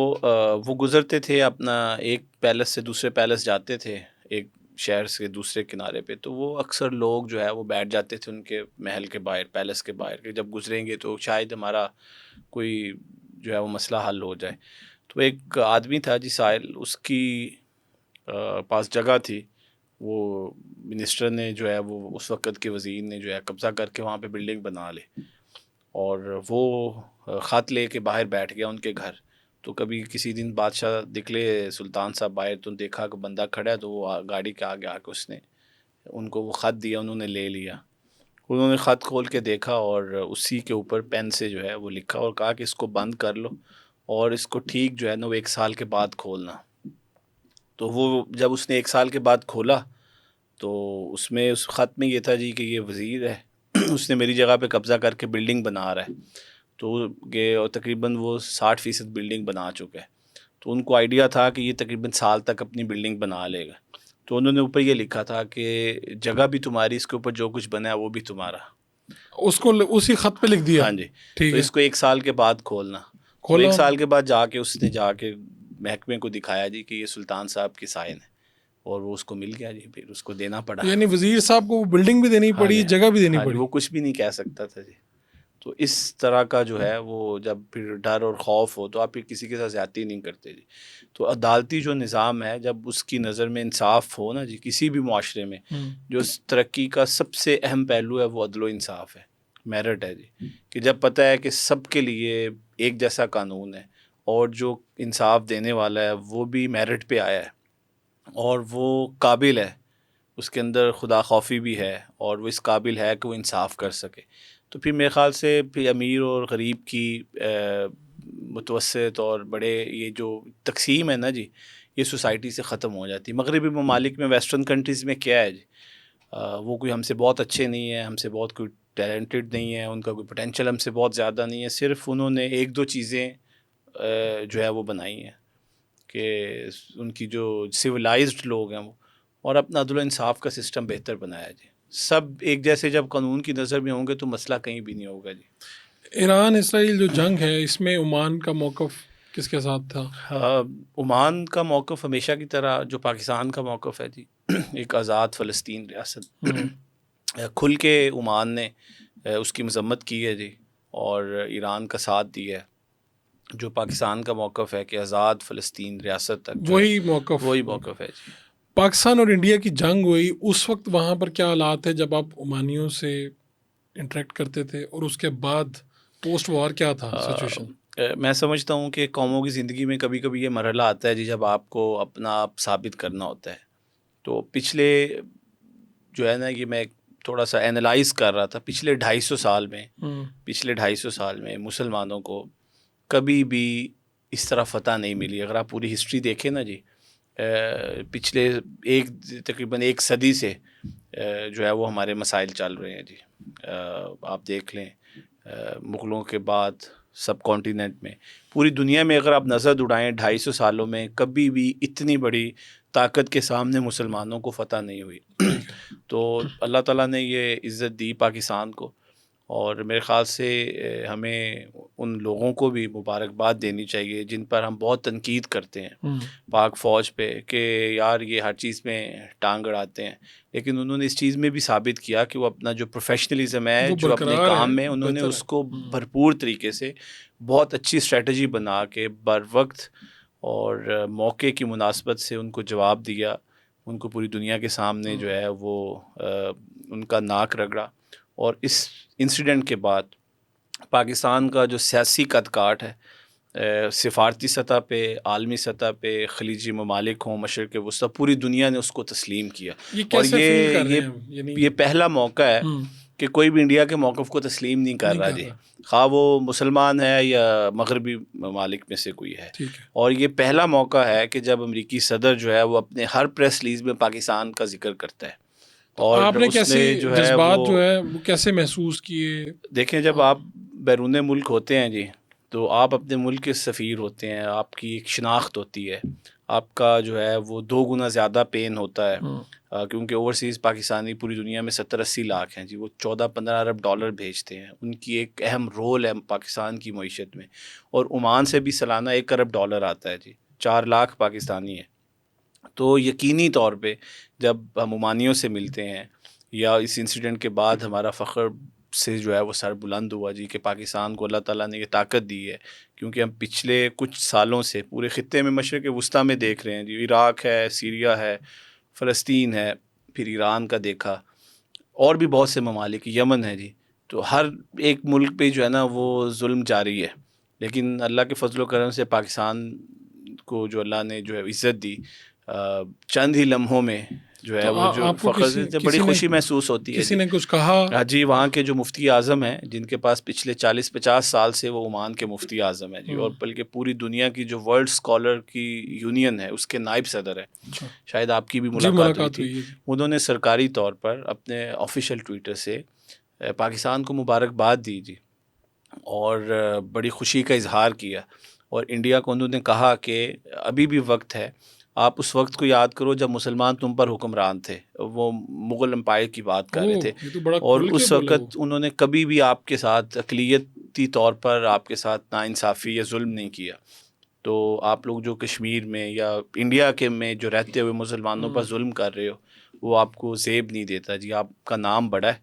وہ گزرتے تھے اپنا، ایک پیلس سے دوسرے پیلس جاتے تھے، ایک شہر سے دوسرے کنارے پہ، تو وہ اکثر لوگ جو ہے وہ بیٹھ جاتے تھے ان کے محل کے باہر، پیلس کے باہر، کہ جب گزریں گے تو شاید ہمارا کوئی جو ہے وہ مسئلہ حل ہو جائے. تو ایک آدمی تھا جی سائل، اس کی پاس جگہ تھی، وہ منسٹر نے جو ہے وہ اس وقت کے وزیر نے جو ہے قبضہ کر کے وہاں پہ بلڈنگ بنا لے، اور وہ خط لے کے باہر بیٹھ گیا ان کے گھر. تو کبھی کسی دن بادشاہ نکلے سلطان صاحب باہر، تو دیکھا کہ بندہ کھڑا ہے، تو وہ گاڑی کے آگے آ کے اس نے ان کو وہ خط دیا، انہوں نے لے لیا. انہوں نے خط کھول کے دیکھا اور اسی کے اوپر پین سے جو ہے وہ لکھا اور کہا کہ اس کو بند کر لو اور اس کو ٹھیک جو ہے نا وہ 1 سال کے بعد کھولنا. تو وہ جب اس نے 1 سال کے بعد کھولا تو اس میں اس خط میں یہ تھا جی کہ یہ وزیر ہے، اس نے میری جگہ پہ قبضہ کر کے بلڈنگ بنا رہا ہے. تو یہ تقریباً وہ 60% بلڈنگ بنا چکا ہے. تو ان کو آئیڈیا تھا کہ یہ تقریباً سال تک اپنی بلڈنگ بنا لے گا. تو انہوں نے اوپر یہ لکھا تھا کہ جگہ بھی تمہاری، اس کے اوپر جو کچھ بنا ہے وہ بھی تمہارا. اس کو اسی خط پہ لکھ دیا؟ ہاں جی. ٹھیک تو ہے. اس کو 1 سال کے بعد کھولنا. تو کھولا 1 سال کے بعد جا کے اس نے جا کے محکمے کو دکھایا جی کہ یہ سلطان صاحب کی سائن ہے، اور وہ اس کو مل گیا جی، پھر اس کو دینا پڑا. یعنی وزیر صاحب کو بلڈنگ بھی دینی ہاں پڑی، جی، جگہ بھی دینی ہاں جی، پڑی؟ وہ کچھ بھی نہیں کہہ سکتا تھا جی. تو اس طرح کا جو ہے وہ جب پھر ڈر اور خوف ہو تو آپ پھر کسی کے ساتھ زیادتی نہیں کرتے جی. تو عدالتی جو نظام ہے، جب اس کی نظر میں انصاف ہو نا جی، کسی بھی معاشرے میں جو اس ترقی کا سب سے اہم پہلو ہے وہ عدل و انصاف ہے، میرٹ ہے جی. کہ جب پتہ ہے کہ سب کے لیے ایک جیسا قانون ہے، اور جو انصاف دینے والا ہے وہ بھی میرٹ پہ آیا ہے اور وہ قابل ہے، اس کے اندر خدا خوفی بھی ہے، اور وہ اس قابل ہے کہ وہ انصاف کر سکے، تو پھر میرے خیال سے پھر امیر اور غریب کی متوسط اور بڑے یہ جو تقسیم ہے نا جی، یہ سوسائٹی سے ختم ہو جاتی ہے. مغربی ممالک میں، ویسٹرن کنٹریز میں کیا ہے جی، وہ کوئی ہم سے بہت اچھے نہیں ہیں، ہم سے بہت کوئی ٹیلنٹڈ نہیں ہے، ان کا کوئی پوٹینشیل ہم سے بہت زیادہ نہیں ہے، صرف انہوں نے 1-2 چیزیں جو ہے وہ بنائی ہیں کہ ان کی جو سویلائزڈ لوگ ہیں وہ، اور اپنا عدل و انصاف کا سسٹم بہتر بنایا جی. سب ایک جیسے جب قانون کی نظر میں ہوں گے تو مسئلہ کہیں بھی نہیں ہوگا جی. ایران اسرائیل جو جنگ ہے، اس میں عمان کا موقف کس کے ساتھ تھا؟ عمان کا موقف ہمیشہ کی طرح جو پاکستان کا موقف ہے جی، ایک آزاد فلسطین ریاست. کھل کے عمان نے اس کی مذمت کی ہے جی، اور ایران کا ساتھ دیا ہے. جو پاکستان کا موقف ہے کہ آزاد فلسطین ریاست تک وہی وہی موقف موقف ہے جی. پاکستان اور انڈیا کی جنگ ہوئی اس وقت وہاں پر کیا حالات تھے جب آپ عمانیوں سے انٹریکٹ کرتے تھے، اور اس کے بعد پوسٹ وار کیا تھا سچویشن؟ میں سمجھتا ہوں کہ قوموں کی زندگی میں کبھی کبھی یہ مرحلہ آتا ہے جی جب آپ کو اپنا آپ ثابت کرنا ہوتا ہے. تو پچھلے جو ہے نا، یہ میں تھوڑا سا اینالائز کر رہا تھا، پچھلے 250 سال میں مسلمانوں کو کبھی بھی اس طرح فتح نہیں ملی. اگر آپ پوری ہسٹری دیکھیں نا جی، پچھلے تقریباً 1 صدی سے جو ہے وہ ہمارے مسائل چل رہے ہیں جی. آپ دیکھ لیں مغلوں کے بعد سب کانٹیننٹ میں، پوری دنیا میں اگر آپ نظر دوڑائیں 250 سالوں میں کبھی بھی اتنی بڑی طاقت کے سامنے مسلمانوں کو فتح نہیں ہوئی. تو اللہ تعالیٰ نے یہ عزت دی پاکستان کو، اور میرے خیال سے ہمیں ان لوگوں کو بھی مبارکباد دینی چاہیے جن پر ہم بہت تنقید کرتے ہیں پاک فوج پہ کہ یار یہ ہر چیز میں ٹانگ اڑاتے ہیں، لیکن انہوں نے اس چیز میں بھی ثابت کیا کہ وہ اپنا جو پروفیشنلزم ہے، جو اپنے کام میں انہوں نے اس کو بھرپور طریقے سے بہت اچھی اسٹریٹجی بنا کے بر وقت اور موقع کی مناسبت سے ان کو جواب دیا، ان کو پوری دنیا کے سامنے جو ہے وہ ان کا ناک رگڑا. اور اس انسیڈنٹ کے بعد پاکستان کا جو سیاسی قد کاٹ ہے، سفارتی سطح پہ، عالمی سطح پہ، خلیجی ممالک ہوں، مشرق وسطیٰ، پوری دنیا نے اس کو تسلیم کیا. یہ اور کیسے فیل کر رہے ہیں؟ یہ پہلا موقع ہے کہ کوئی بھی انڈیا کے موقف کو تسلیم نہیں کر رہا جی، خواہ وہ مسلمان ہے یا مغربی ممالک میں سے کوئی ہے. اور یہ پہلا موقع ہے کہ جب امریکی صدر جو ہے وہ اپنے ہر پریس ریلیز میں پاکستان کا ذکر کرتا ہے. اور آپ نے اس کیسے جو ہے جذبات جو ہے وہ کیسے محسوس کیے؟ دیکھیں جب آپ بیرون ملک ہوتے ہیں جی تو آپ اپنے ملک کے سفیر ہوتے ہیں، آپ کی ایک شناخت ہوتی ہے، آپ کا جو ہے وہ 2 گنا زیادہ پین ہوتا ہے کیونکہ اوورسیز پاکستانی پوری دنیا میں 70-80 لاکھ ہیں جی، وہ 14-15 ارب ڈالر بھیجتے ہیں، ان کی ایک اہم رول ہے پاکستان کی معیشت میں. اور عمان سے بھی سالانہ 1 ارب ڈالر آتا ہے جی، 4 لاکھ پاکستانی ہیں. تو یقینی طور پہ جب ہم عمانیوں سے ملتے ہیں یا اس انسیڈنٹ کے بعد ہمارا فخر سے جو ہے وہ سر بلند ہوا جی کہ پاکستان کو اللہ تعالیٰ نے یہ طاقت دی ہے، کیونکہ ہم پچھلے کچھ سالوں سے پورے خطے میں مشرق وسطیٰ میں دیکھ رہے ہیں جی، عراق ہے، سیریا ہے، فلسطین ہے، پھر ایران کا دیکھا، اور بھی بہت سے ممالک، یمن ہے جی. تو ہر ایک ملک پہ جو ہے نا وہ ظلم جاری ہے، لیکن اللہ کے فضل و کرم سے پاکستان کو جو اللہ نے جو ہے عزت دی، چند ہی لمحوں میں جو ہے تو وہ جو آپ کو فخر سے بڑی خوشی محسوس ہوتی ہے کسی جی. نے کچھ کہا؟ جی وہاں کے جو مفتی اعظم ہیں جن کے پاس پچھلے 40-50 سال سے وہ عمان کے مفتی اعظم ہیں جی، اور بلکہ پوری دنیا کی جو ورلڈ اسکالر کی یونین ہے اس کے نائب صدر ہیں، شاید آپ کی بھی ملاقات ہوئی تھی. انہوں نے سرکاری طور پر اپنے آفیشیل ٹویٹر سے پاکستان کو مبارکباد دی جی، اور بڑی خوشی کا اظہار کیا. اور انڈیا کو انہوں نے کہا کہ ابھی بھی وقت ہے، آپ اس وقت کو یاد کرو جب مسلمان تم پر حکمران تھے، وہ مغل امپائر کی بات کر رہے تھے، اور اس وقت انہوں نے کبھی بھی آپ کے ساتھ اقلیتی طور پر آپ کے ساتھ ناانصافی یا ظلم نہیں کیا. تو آپ لوگ جو کشمیر میں یا انڈیا کے میں جو رہتے ہوئے مسلمانوں پر ظلم کر رہے ہو وہ آپ کو زیب نہیں دیتا جی. آپ کا نام بڑا ہے،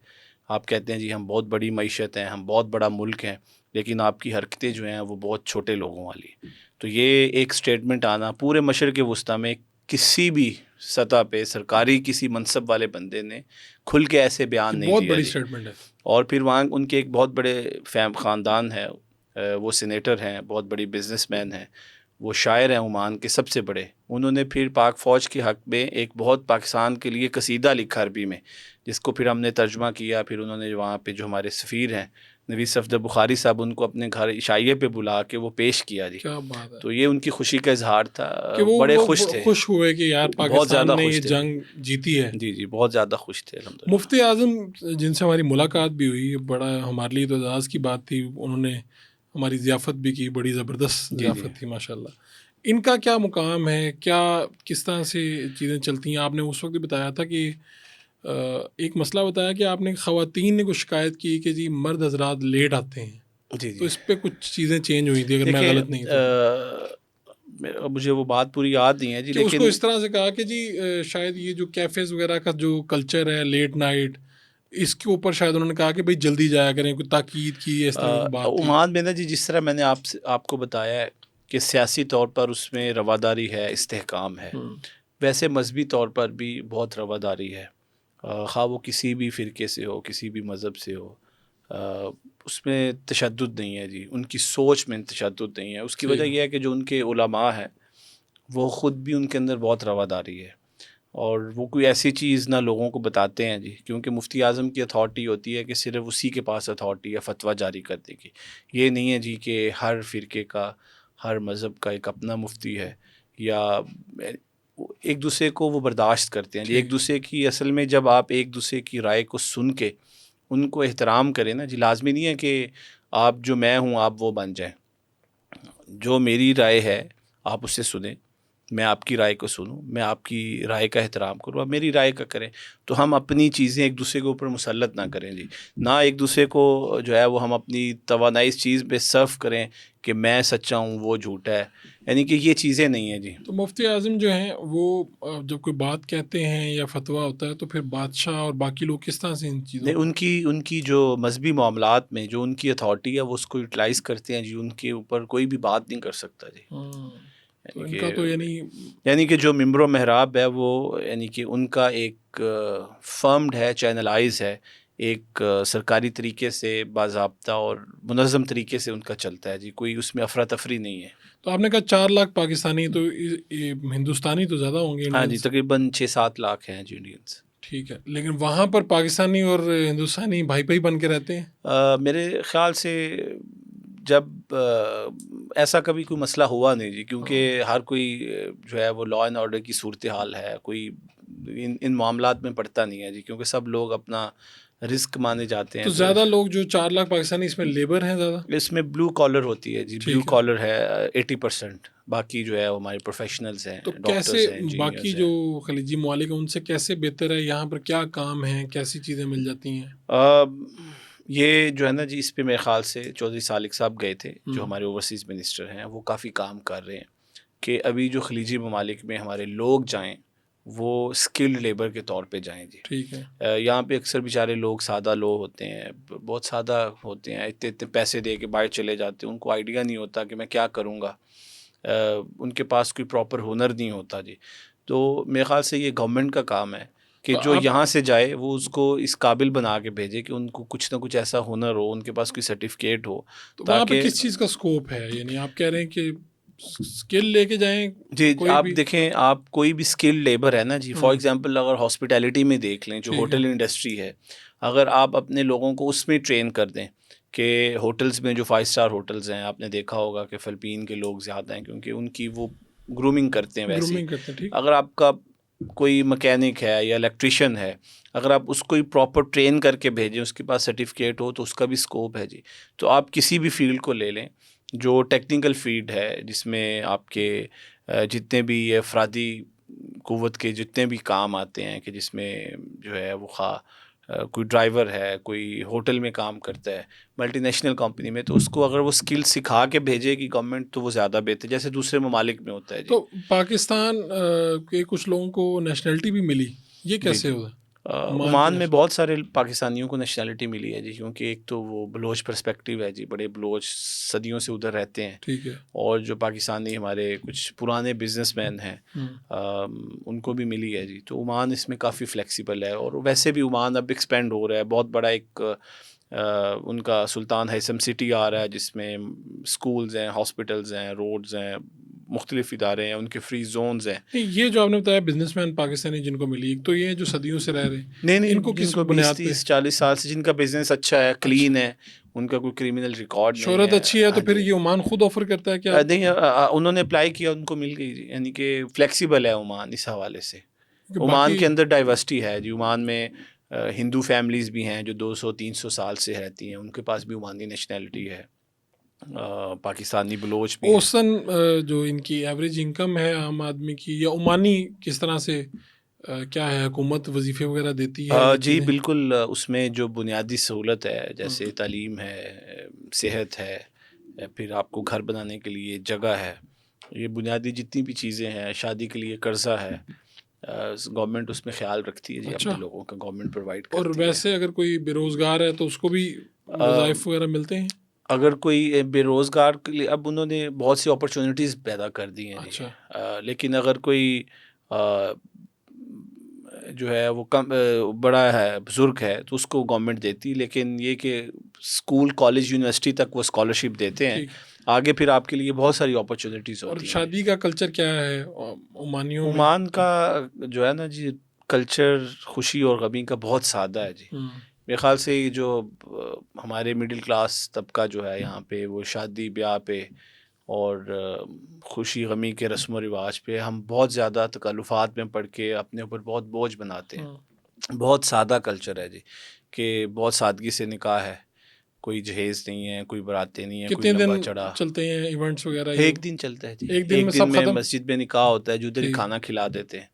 آپ کہتے ہیں جی ہم بہت بڑی معیشت ہیں، ہم بہت بڑا ملک ہیں، لیکن آپ کی حرکتیں جو ہیں وہ بہت چھوٹے لوگوں والی ہیں. تو یہ ایک سٹیٹمنٹ آنا پورے مشرق وسطیٰ میں کسی بھی سطح پہ سرکاری کسی منصب والے بندے نے کھل کے ایسے بیان نہیں دیا جی. اور پھر وہاں ان کے ایک بہت بڑے خاندان ہے، وہ سینیٹر ہیں، بہت بڑی بزنس مین ہیں، وہ شاعر ہیں عمان کے سب سے بڑے. انہوں نے پھر پاک فوج کے حق میں ایک بہت پاکستان کے لیے قصیدہ لکھا عربی میں، جس کو پھر ہم نے ترجمہ کیا. پھر انہوں نے وہاں پہ جو ہمارے سفیر ہیں نوید صفدر بخاری صاحب، ان کو اپنے گھر عشائیے پہ بلا کے وہ پیش کیا جی. کیا بات ہے. تو یہ ان کی خوشی کا اظہار تھا کہ وہ بڑے خوش تھے، خوش ہوئے کہ یار بہت زیادہ پاکستان نے خوش یہ تھے جنگ جیتی ہے. جی جی بہت زیادہ خوش تھے الحمدللہ. مفتی اعظم جن سے ہماری ملاقات بھی ہوئی، بڑا ہمارے لیے تو اعزاز کی بات تھی، انہوں نے ہماری ضیافت بھی کی، بڑی زبردست ضیافت تھی ماشاء اللہ. ان کا کیا مقام ہے، کیا کس طرح سے چیزیں چلتی ہیں؟ آپ نے اس وقت بتایا تھا کہ ایک مسئلہ بتایا کہ آپ نے خواتین نے کچھ شکایت کی کہ جی مرد حضرات لیٹ آتے ہیں. جی تو اس پہ کچھ چیزیں چینج ہوئی تھی اگر میں غلط نہیں تو. مجھے وہ بات پوری یاد نہیں ہے جی، کہ اس لیکن کو اس طرح سے کہا کہ جی شاید یہ جو کیفیز وغیرہ کا جو کلچر ہے لیٹ نائٹ، اس کے اوپر شاید انہوں نے کہا کہ بھائی جلدی جایا کریں، کوئی تاکید کی اس طرح کی بات تھی. عمان میں نا جی جس طرح میں نے آپ کو بتایا ہے کہ سیاسی طور پر اس میں رواداری ہے، استحکام ہے، ویسے مذہبی طور پر بھی بہت رواداری ہے. خواہ وہ کسی بھی فرقے سے ہو، کسی بھی مذہب سے ہو، اس میں تشدد نہیں ہے جی، ان کی سوچ میں تشدد نہیں ہے. اس کی وجہ یہ ہے کہ جو ان کے علماء ہیں وہ خود بھی ان کے اندر بہت رواداری ہے، اور وہ کوئی ایسی چیز نہ لوگوں کو بتاتے ہیں جی، کیونکہ مفتی اعظم کی اتھارٹی ہوتی ہے کہ صرف اسی کے پاس اتھارٹی ہے فتویٰ جاری کرنے کی. یہ نہیں ہے جی کہ ہر فرقے کا، ہر مذہب کا ایک اپنا مفتی ہے، یا ایک دوسرے کو وہ برداشت کرتے ہیں جی. ایک دوسرے کی اصل میں جب آپ ایک دوسرے کی رائے کو سن کے ان کو احترام کریں نا جی، لازمی نہیں ہے کہ آپ جو میں ہوں آپ وہ بن جائیں. جو میری رائے ہے آپ اسے سنیں، میں آپ کی رائے کو سنوں، میں آپ کی رائے کا احترام کروں، آپ میری رائے کا کریں. تو ہم اپنی چیزیں ایک دوسرے کے اوپر مسلط نہ کریں جی، نہ ایک دوسرے کو جو ہے وہ ہم اپنی توانائی اس چیز پہ صرف کریں کہ میں سچا ہوں وہ جھوٹا ہے، یعنی کہ یہ چیزیں نہیں ہیں جی. تو مفتی اعظم جو ہیں وہ جب کوئی بات کہتے ہیں یا فتویٰ ہوتا ہے تو پھر بادشاہ اور باقی لوگ کس طرح سے ان چیزوں ان کی جو مذہبی معاملات میں جو ان کی اتھارٹی ہے وہ اس کو یوٹیلائز کرتے ہیں جی. ان کے اوپر کوئی بھی بات نہیں کر سکتا جی. تو ان کا تو یعنی کہ جو ممبر و محراب ہے وہ یعنی کہ ان کا ایک فرمڈ ہے، چینلائز ہے، ایک سرکاری طریقے سے باضابطہ اور منظم طریقے سے ان کا چلتا ہے جی. کوئی اس میں افراتفری نہیں ہے. تو آپ نے کہا 4 لاکھ پاکستانی، تو ہندوستانی تو زیادہ ہوں گے. ہاں جی تقریباً 6-7 لاکھ ہیں جی انڈینس. ٹھیک ہے، لیکن وہاں پر پاکستانی اور ہندوستانی بھائی بھائی بن کے رہتے ہیں؟ میرے خیال سے جب ایسا کبھی کوئی مسئلہ ہوا نہیں جی، کیونکہ ہر کوئی جو ہے وہ لا اینڈ آرڈر کی صورتحال ہے، کوئی ان معاملات میں پڑتا نہیں ہے جی، کیونکہ سب لوگ اپنا رزق مانے جاتے ہیں. تو تو زیادہ لوگ جو 4 لاکھ پاکستانی اس میں لیبر ہیں زیادہ؟ اس میں بلو کالر ہوتی ہے جی، بلو ٹھیک ہے، کالر ہے 80%، باقی جو ہے وہ ہمارے پروفیشنلز ہیں، تو کیسے ڈاکٹرز ہیں، باقی انجینئرز جو ہیں. خلیجی ممالک ہیں ان سے کیسے بہتر ہے؟ یہاں پر کیا کام ہے، کیسی چیزیں مل جاتی ہیں؟ یہ جو ہے نا جی، اس پہ میرے خیال سے چودھری سالک صاحب گئے تھے جو ہوں، ہمارے اوورسیز منسٹر ہیں، وہ کافی کام کر رہے ہیں کہ ابھی جو خلیجی ممالک میں ہمارے لوگ جائیں وہ اسکلڈ لیبر کے طور پہ جائیں جی. ٹھیک ہے، یہاں پہ اکثر بیچارے لوگ سادہ لوگ ہوتے ہیں، بہت سادہ ہوتے ہیں، اتنے اتنے پیسے دے کے باہر چلے جاتے ہیں، ان کو آئیڈیا نہیں ہوتا کہ میں کیا کروں گا، ان کے پاس کوئی پراپر ہنر نہیں ہوتا جی. تو میرے خیال سے یہ گورنمنٹ کا کام ہے کہ تو جو آپ یہاں سے جائے وہ اس کو اس قابل بنا کے بھیجے کہ ان کو کچھ نہ کچھ ایسا ہنر ہو، ان کے پاس کوئی سرٹیفکیٹ ہو تو وہاں پہ تاکہ کس چیز کا اسکوپ ہے؟ یعنی آپ کہہ رہے ہیں کہ اسکل لے کے جائیں جی کوئی آپ بھی؟ دیکھیں، آپ کوئی بھی اسکل لیبر ہے نا جی، فار ہوں، ایگزامپل اگر ہاسپٹیلٹی میں دیکھ لیں، جو ٹھیک ہے، ہوٹل انڈسٹری ہے، اگر آپ اپنے لوگوں کو اس میں ٹرین کر دیں کہ ہوٹلز میں جو 5 اسٹار ہوٹلز ہیں، آپ نے دیکھا ہوگا کہ فلپین کے لوگ زیادہ ہیں کیونکہ ان کی وہ گرومنگ کرتے ہیں ویسے ہی. گرومنگ کرتے ہیں، ٹھیک، اگر آپ کا کوئی مکینک ہے یا الیکٹریشین ہے، اگر آپ اس کو پراپر ٹرین کر کے بھیجیں، اس کے پاس سرٹیفکیٹ ہو، تو اس کا بھی اسکوپ ہے جی. تو آپ کسی بھی فیلڈ کو لے لیں جو ٹیکنیکل فیلڈ ہے، جس میں آپ کے جتنے بھی افرادی قوت کے جتنے بھی کام آتے ہیں، کہ جس میں جو ہے وہ کوئی ڈرائیور ہے، کوئی ہوٹل میں کام کرتا ہے ملٹی نیشنل کمپنی میں، تو اس کو اگر وہ اسکل سکھا کے بھیجے گی گورنمنٹ تو وہ زیادہ بہتر، جیسے دوسرے ممالک میں ہوتا ہے جی. تو پاکستان کے کچھ لوگوں کو نیشنلٹی بھی ملی، یہ جی کیسے جی ہوگا؟ عمان کی عمان میں نیشنلٹی، بہت سارے پاکستانیوں کو نیشنلٹی ملی ہے جی، کیونکہ ایک تو وہ بلوچ پرسپیکٹیو ہے جی، بڑے بلوچ صدیوں سے ادھر رہتے ہیں، ٹھیک ہے، اور جو پاکستانی ہمارے کچھ پرانے بزنس مین ہیں ہوں، ان کو بھی ملی ہے جی. تو عمان اس میں کافی فلیکسیبل ہے، اور ویسے بھی عمان اب ایکسپینڈ ہو رہا ہے، بہت بڑا ایک ان کا سلطان حیثم سٹی آ رہا ہے، جس میں اسکولز ہیں، ہاسپٹلز ہیں، روڈز ہیں، مختلف ادارے ہیں، ان کے فری زونز ہیں. نہیں یہ جو آپ نے بتایا بزنس مین پاکستانی جن کو ملی، ایک تو یہ جو صدیوں سے رہ رہے ہیں، نہیں نہیں، ان کو جن کس کو بیس بنیاد پہ؟ 30 40 سال سے جن کا بزنس اچھا ہے، اچھا، کلین ہے، ان کا کوئی کریمنل ریکارڈ نہیں شہرت ہے. اچھی ہے تو ہاں پھر جی، یہ عمان خود آفر کرتا ہے کہ آپ نہیں انہوں نے اپلائی کیا، ان کو مل گئی جی، یعنی کہ فلیکسیبل ہے عمان اس حوالے سے. کہ عمان باقی کے اندر ڈائیورسٹی ہے جی، عمان میں ہندو فیملیز بھی ہیں جو 200 300 سال سے رہتی ہیں، ان کے پاس بھی عمانی نیشنلٹی ہے. پاکستانی بلوچ بھی ہیں. اوسن جو ان کی ایوریج انکم ہے عام آدمی کی، یا عمانی کس طرح سے کیا ہے، حکومت وظیفے وغیرہ دیتی ہے یہ جی چیزیں؟ بالکل، اس میں جو بنیادی سہولت ہے ہوں، جیسے تعلیم ہے، صحت ہے، پھر آپ کو گھر بنانے کے لیے جگہ ہے، یہ بنیادی جتنی بھی چیزیں ہیں، شادی کے لیے قرضہ ہے، گورنمنٹ اس میں خیال رکھتی ہے جی، اچھا. اپنے لوگوں کا گورنمنٹ پرووائڈ اور کرتی ہے. ویسے اگر کوئی بے روزگار ہے تو اس کو بھی وظائف وغیرہ ملتے ہیں؟ اگر کوئی بے روزگار کے لیے اب انہوں نے بہت سی اپرچونیٹیز پیدا کر دی ہیں جی، اچھا، لیکن اگر کوئی جو ہے وہ کم بڑا ہے، بزرگ ہے، تو اس کو گورنمنٹ دیتی، لیکن یہ کہ اسکول کالج یونیورسٹی تک وہ اسکالرشپ دیتے ہیں، ٹھیک. آگے پھر آپ کے لیے بہت ساری اپرچونیٹیز اور ہوتی ہیں جی. شادی کا کلچر کیا ہے عمانیوں میں؟ عمان کا جو ہے نا جی کلچر خوشی اور غمی کا بہت سادہ ہے جی. ہوں، میرے خیال سے یہ جو ہمارے مڈل کلاس طبقہ جو ہے یہاں پہ، وہ شادی بیاہ پہ اور خوشی غمی کے رسم و رواج پہ ہم بہت زیادہ تکلفات میں پڑھ کے اپنے اوپر بہت بوجھ بناتے ہوں. ہیں. بہت سادہ کلچر ہے جی، کہ بہت سادگی سے نکاح ہے، کوئی جہیز نہیں ہے، کوئی باراتیں نہیں ہیں، کوئی کتنے دن لمبا چڑھا. چلتے ہیں ایونٹس وغیرہ یہ؟ ایک دن چلتا ہے جی، ایک دن میں ایک دن سب میں ختم؟ مسجد میں نکاح ہوتا ہے، جو ادھر ہی ٹھیک. کھانا کھلا دیتے ہیں،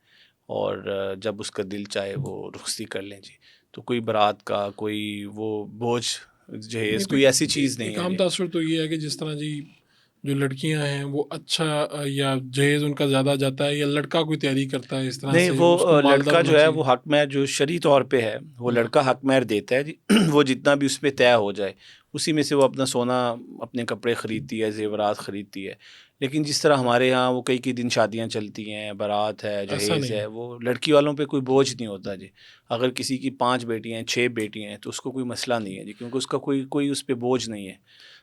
اور جب اس کا دل چاہے وہ رخصتی کر لیں جی. تو کوئی بارات کا کوئی وہ بوجھ نہیں جہیز تو کوئی ایسی چیز نہیں ایک ہے عام جی. تاثر تو یہ ہے کہ جس طرح جی جو لڑکیاں ہیں وہ اچھا یا جہیز ان کا زیادہ جاتا ہے، یا لڑکا کوئی تیاری کرتا ہے اس طرح نہیں، سے اس کو وہ مالدار لڑکا ہونا جو ہے چاہیے؟ وہ حق مہر جو شرعی طور پہ ہے، وہ ہوں، لڑکا حق مہر دیتا ہے جی. وہ جتنا بھی اس پہ طے ہو جائے اسی میں سے وہ اپنا سونا، اپنے کپڑے خریدتی ہے، زیورات خریدتی ہے. لیکن جس طرح ہمارے ہاں وہ کئی دن شادیاں چلتی ہیں، بارات ہے، ایسا جہیز نہیں ہے، ہے. وہ لڑکی والوں پہ کوئی بوجھ نہیں ہوتا جی. اگر کسی کی 5 بیٹیاں ہیں، 6 بیٹیاں ہیں، تو اس کو کوئی مسئلہ نہیں ہے جی، کیونکہ اس کا کوئی اس پہ بوجھ نہیں ہے.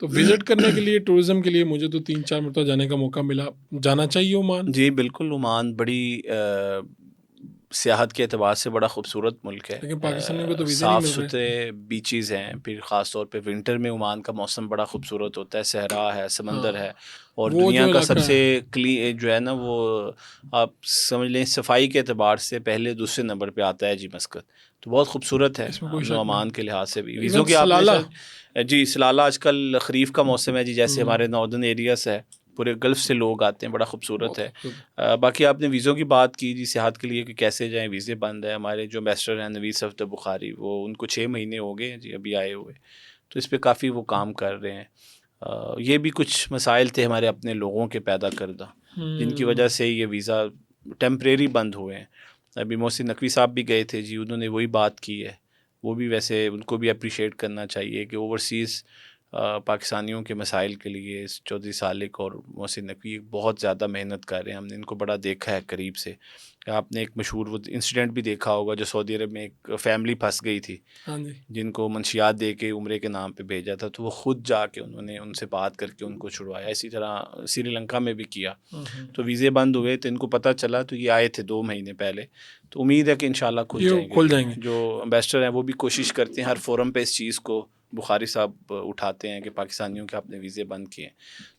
تو وزٹ کرنے کے لیے، ٹورزم کے لیے مجھے تو 3 4 مرتبہ جانے کا موقع ملا، جانا چاہیے عمان؟ جی بالکل، عمان بڑی سیاحت کے اعتبار سے بڑا خوبصورت ملک ہے. لیکن پاکستانیوں کو تو ویزے نہیں صاف مل رہے. ستھرے بیچز ہیں. پھر خاص طور پہ ونٹر میں عمان کا موسم بڑا خوبصورت ہوتا ہے. صحرا ہے، سمندر ہے، اور وہ دنیا جو کا سب علاقہ سے جو ہے نا وہ آپ سمجھ لیں صفائی کے اعتبار سے پہلے دوسرے نمبر پہ آتا ہے جی مسقط. تو بہت خوبصورت ہے اس میں کوئی امن و شک امان نہیں. کے لحاظ سے بھی. ویزوں ایون کی آپ نے سلالہ. جی سلالہ آج کل خریف کا موسم ہے جی، جیسے ہمارے ناردرن ایریاز ہے، پورے گلف سے لوگ آتے ہیں، بڑا خوبصورت بہت ہے. خوبصورت. باقی آپ نے ویزوں کی بات کی جی، سیاحت کے لیے کہ کیسے جائیں، ویزے بند ہے. ہمارے جو امبیسڈر ہیں نوید صفدر بخاری، وہ ان کو 6 مہینے ہو گئے ہیں جی ابھی آئے ہوئے. تو اس پہ کافی وہ کام کر رہے ہیں. یہ بھی کچھ مسائل تھے ہمارے اپنے لوگوں کے پیدا کردہ، جن کی وجہ سے یہ ویزا ٹیمپریری بند ہوئے ہیں. ابھی محسن نقوی صاحب بھی گئے تھے جی، انہوں نے وہی بات کی ہے. وہ بھی ویسے ان کو بھی اپریشیٹ کرنا چاہیے کہ اوورسیز پاکستانیوں کے مسائل کے لیے چودھری سالک اور محسن نقوی بہت زیادہ محنت کر رہے ہیں. ہم نے ان کو بڑا دیکھا ہے قریب سے. آپ نے ایک مشہور وہ انسیڈنٹ بھی دیکھا ہوگا جو سعودی عرب میں ایک فیملی پھنس گئی تھی، ہاں جی. جن کو منشیات دے کے عمرے کے نام پہ بھیجا تھا، تو وہ خود جا کے انہوں نے ان سے بات کر کے ان کو چھڑوایا. اسی طرح سری لنکا میں بھی کیا. تو ویزے بند ہوئے تو ان کو پتہ چلا، تو یہ آئے تھے 2 مہینے پہلے. تو امید ہے کہ انشاءاللہ کھل یہ جائیں گے. کھل جائیں گے. جو امبیسڈر ہیں وہ بھی کوشش کرتے ہیں ہر فورم پہ اس چیز کو، بخاری صاحب اٹھاتے ہیں کہ پاکستانیوں کے اپنے ویزے بند کیے.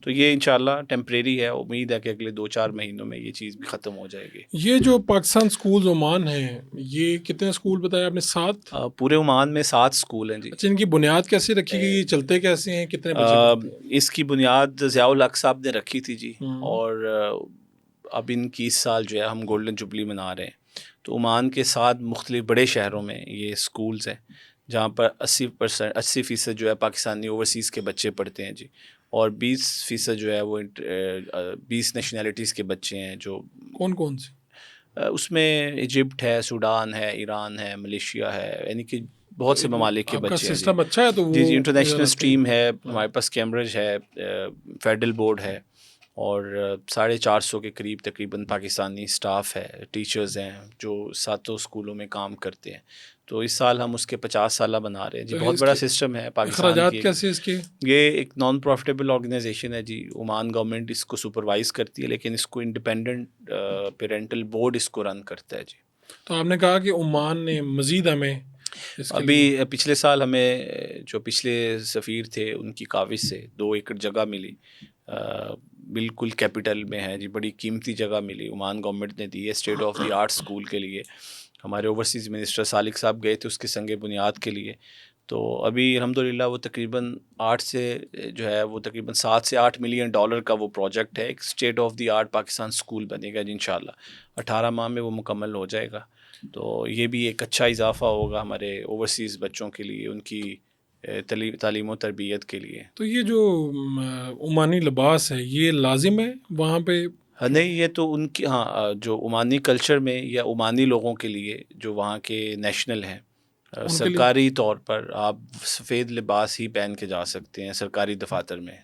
تو یہ انشاءاللہ ٹیمپریری ہے. امید ہے کہ اگلے 2-4 مہینوں میں یہ چیز بھی ختم ہو جائے گی. یہ جو پاکستان سکولز عمان ہیں، یہ کتنے سکول بتایا آپ نے؟ 7؟ پورے عمان میں 7 سکول ہیں جی. اچھا، ان کی بنیاد کیسے رکھی گئی؟ چلتے کیسے ہیں؟ کتنے بچے پڑھتے ہیں؟ اس کی بنیاد ضیاء الحق صاحب نے رکھی تھی جی. اور اب ان کی اس سال جو ہے ہم گولڈن جوبلی منا رہے ہیں. تو عمان کے 7 مختلف بڑے شہروں میں یہ سکولز ہیں، جہاں پر 80% جو ہے پاکستانی اوورسیز کے بچے پڑھتے ہیں جی. اور 20% جو ہے وہ 20 نیشنلٹیز کے بچے ہیں. جو کون کون سے؟ اس میں ایجپٹ ہے، سوڈان ہے، ایران ہے، ملیشیا ہے، یعنی کہ بہت سے ممالک کے آپ کا بچے ہیں جی. سسٹم اچھا ہے تو جی وہ جی انٹرنیشنل ادھر آتے ہیں. اسٹریم ہے ہمارے پاس، کیمبرج ہے، فیڈرل بورڈ ہے، اور 450 کے قریب تقریباً پاکستانی سٹاف ہے، ٹیچرز ہیں جو 7 اسکولوں میں کام کرتے ہیں. تو اس سال ہم اس کے 50 سالہ بنا رہے ہیں جی. تو بہت اس بڑا کے سسٹم ہے پاکستان اخراجات کی. کیسے اس کے؟ یہ ایک نان پروفیٹیبل آرگنائزیشن ہے جی. عمان گورنمنٹ اس کو سپروائز کرتی ہے، لیکن اس کو انڈیپینڈنٹ پیرنٹل بورڈ اس کو رن کرتا ہے جی. تو آپ نے کہا کہ عمان نے مزید ہمیں اس کے ابھی لیے پچھلے سال ہمیں جو پچھلے سفیر تھے ان کی کاوش سے 2 ایکڑ جگہ ملی، بالکل کیپٹل میں ہے جی. بڑی قیمتی جگہ ملی، عمان گورنمنٹ نے دی ہے state of the art school کے لیے. ہمارے اوورسیز منسٹر سالک صاحب گئے تھے اس کے سنگ بنیاد کے لیے. تو ابھی الحمدللہ وہ تقریباً 7 سے 8 ملین ڈالر کا وہ پروجیکٹ ہے. ایک state of the art Pakistan school بنے گا جی انشاءاللہ. 18 ماہ میں وہ مکمل ہو جائے گا. تو یہ بھی ایک اچھا اضافہ ہوگا ہمارے اوورسیز بچوں کے لیے، ان کی تعلیم و تربیت کے لیے. تو یہ جو عمانی لباس ہے یہ لازم ہے وہاں پہ؟ نہیں، یہ تو ان کی جو عمانی کلچر میں یا عمانی لوگوں کے لیے جو وہاں کے نیشنل ہیں، ان کے لیے. سرکاری طور پر آپ سفید لباس ہی پہن کے جا سکتے ہیں سرکاری دفاتر میں.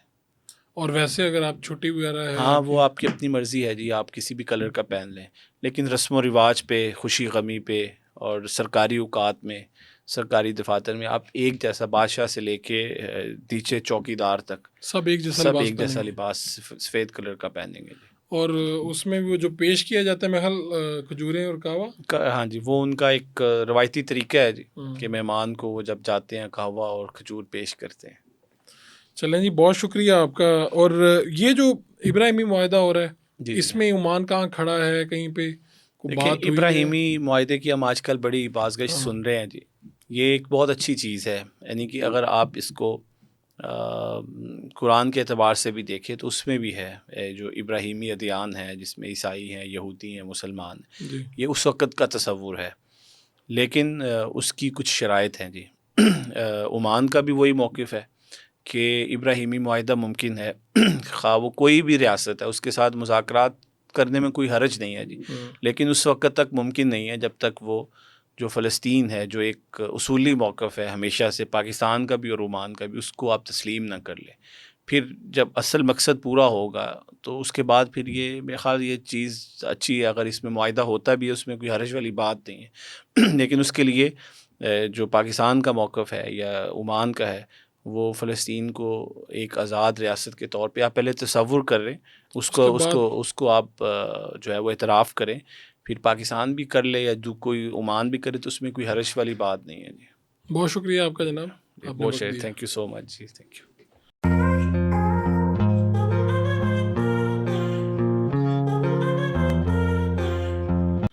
اور ویسے اگر آپ چھٹی وغیرہ ہے ہاں وہ آپ کی اپنی مرضی ہے جی، آپ کسی بھی کلر کا پہن لیں. لیکن رسم و رواج پہ، خوشی غمی پہ، اور سرکاری اوقات میں، سرکاری دفاتر میں آپ ایک جیسا، بادشاہ سے لے کے نیچے چوکیدار تک سب ایک جیسا سب لباس ایک پہنیں جیسا گے. لباس سفید کلر کا پہنیں گے جی. اور اس میں بھی وہ جو پیش کیا جاتا ہے محل کھجوریں اور کہوہ. ہاں جی، وہ ان کا ایک روایتی طریقہ ہے جی کہ مہمان کو وہ جب جاتے ہیں کہوہ اور کھجور پیش کرتے ہیں. چلیں جی، بہت شکریہ آپ کا. اور یہ جو ابراہیمی معاہدہ ہو رہا ہے، جی اس میں عمان کہاں کھڑا ہے؟ کہیں پہ کوئی دیکھیں، بات ہوئی ہے؟ ابراہیمی معاہدے کی ہم آج کل بڑی باز گشت ہاں. سن رہے ہیں جی. یہ ایک بہت اچھی چیز ہے. یعنی کہ اگر آپ اس کو قرآن کے اعتبار سے بھی دیکھیں تو اس میں بھی ہے جو ابراہیمی ادیان ہے، جس میں عیسائی ہیں، یہودی ہیں، مسلمان ہیں، جی. یہ اس وقت کا تصور ہے. لیکن اس کی کچھ شرائط ہیں جی. عمان کا بھی وہی موقف ہے کہ ابراہیمی معاہدہ ممکن ہے، خواہ وہ کوئی بھی ریاست ہے، اس کے ساتھ مذاکرات کرنے میں کوئی حرج نہیں ہے جی. لیکن اس وقت تک ممکن نہیں ہے جب تک وہ جو فلسطین ہے، جو ایک اصولی موقف ہے ہمیشہ سے پاکستان کا بھی اور عمان کا بھی، اس کو آپ تسلیم نہ کر لیں. پھر جب اصل مقصد پورا ہوگا تو اس کے بعد پھر یہ میرے خیال یہ چیز اچھی ہے. اگر اس میں معاہدہ ہوتا بھی ہے، اس میں کوئی حرج والی بات نہیں ہے. لیکن اس کے لیے جو پاکستان کا موقف ہے یا عمان کا ہے، وہ فلسطین کو ایک آزاد ریاست کے طور پہ آپ پہلے تصور کر رہے ہیں، اس کو آپ جو ہے وہ اعتراف کریں. پھر پاکستان بھی کر لے یا جو کوئی عمان بھی کرے تو اس میں کوئی حرج والی بات نہیں ہے جی. بہت شکریہ آپ کا جناب، آپ نے بہت وقت شکریہ، دیا. تھینک یو سو مچ جی، تھینک یو.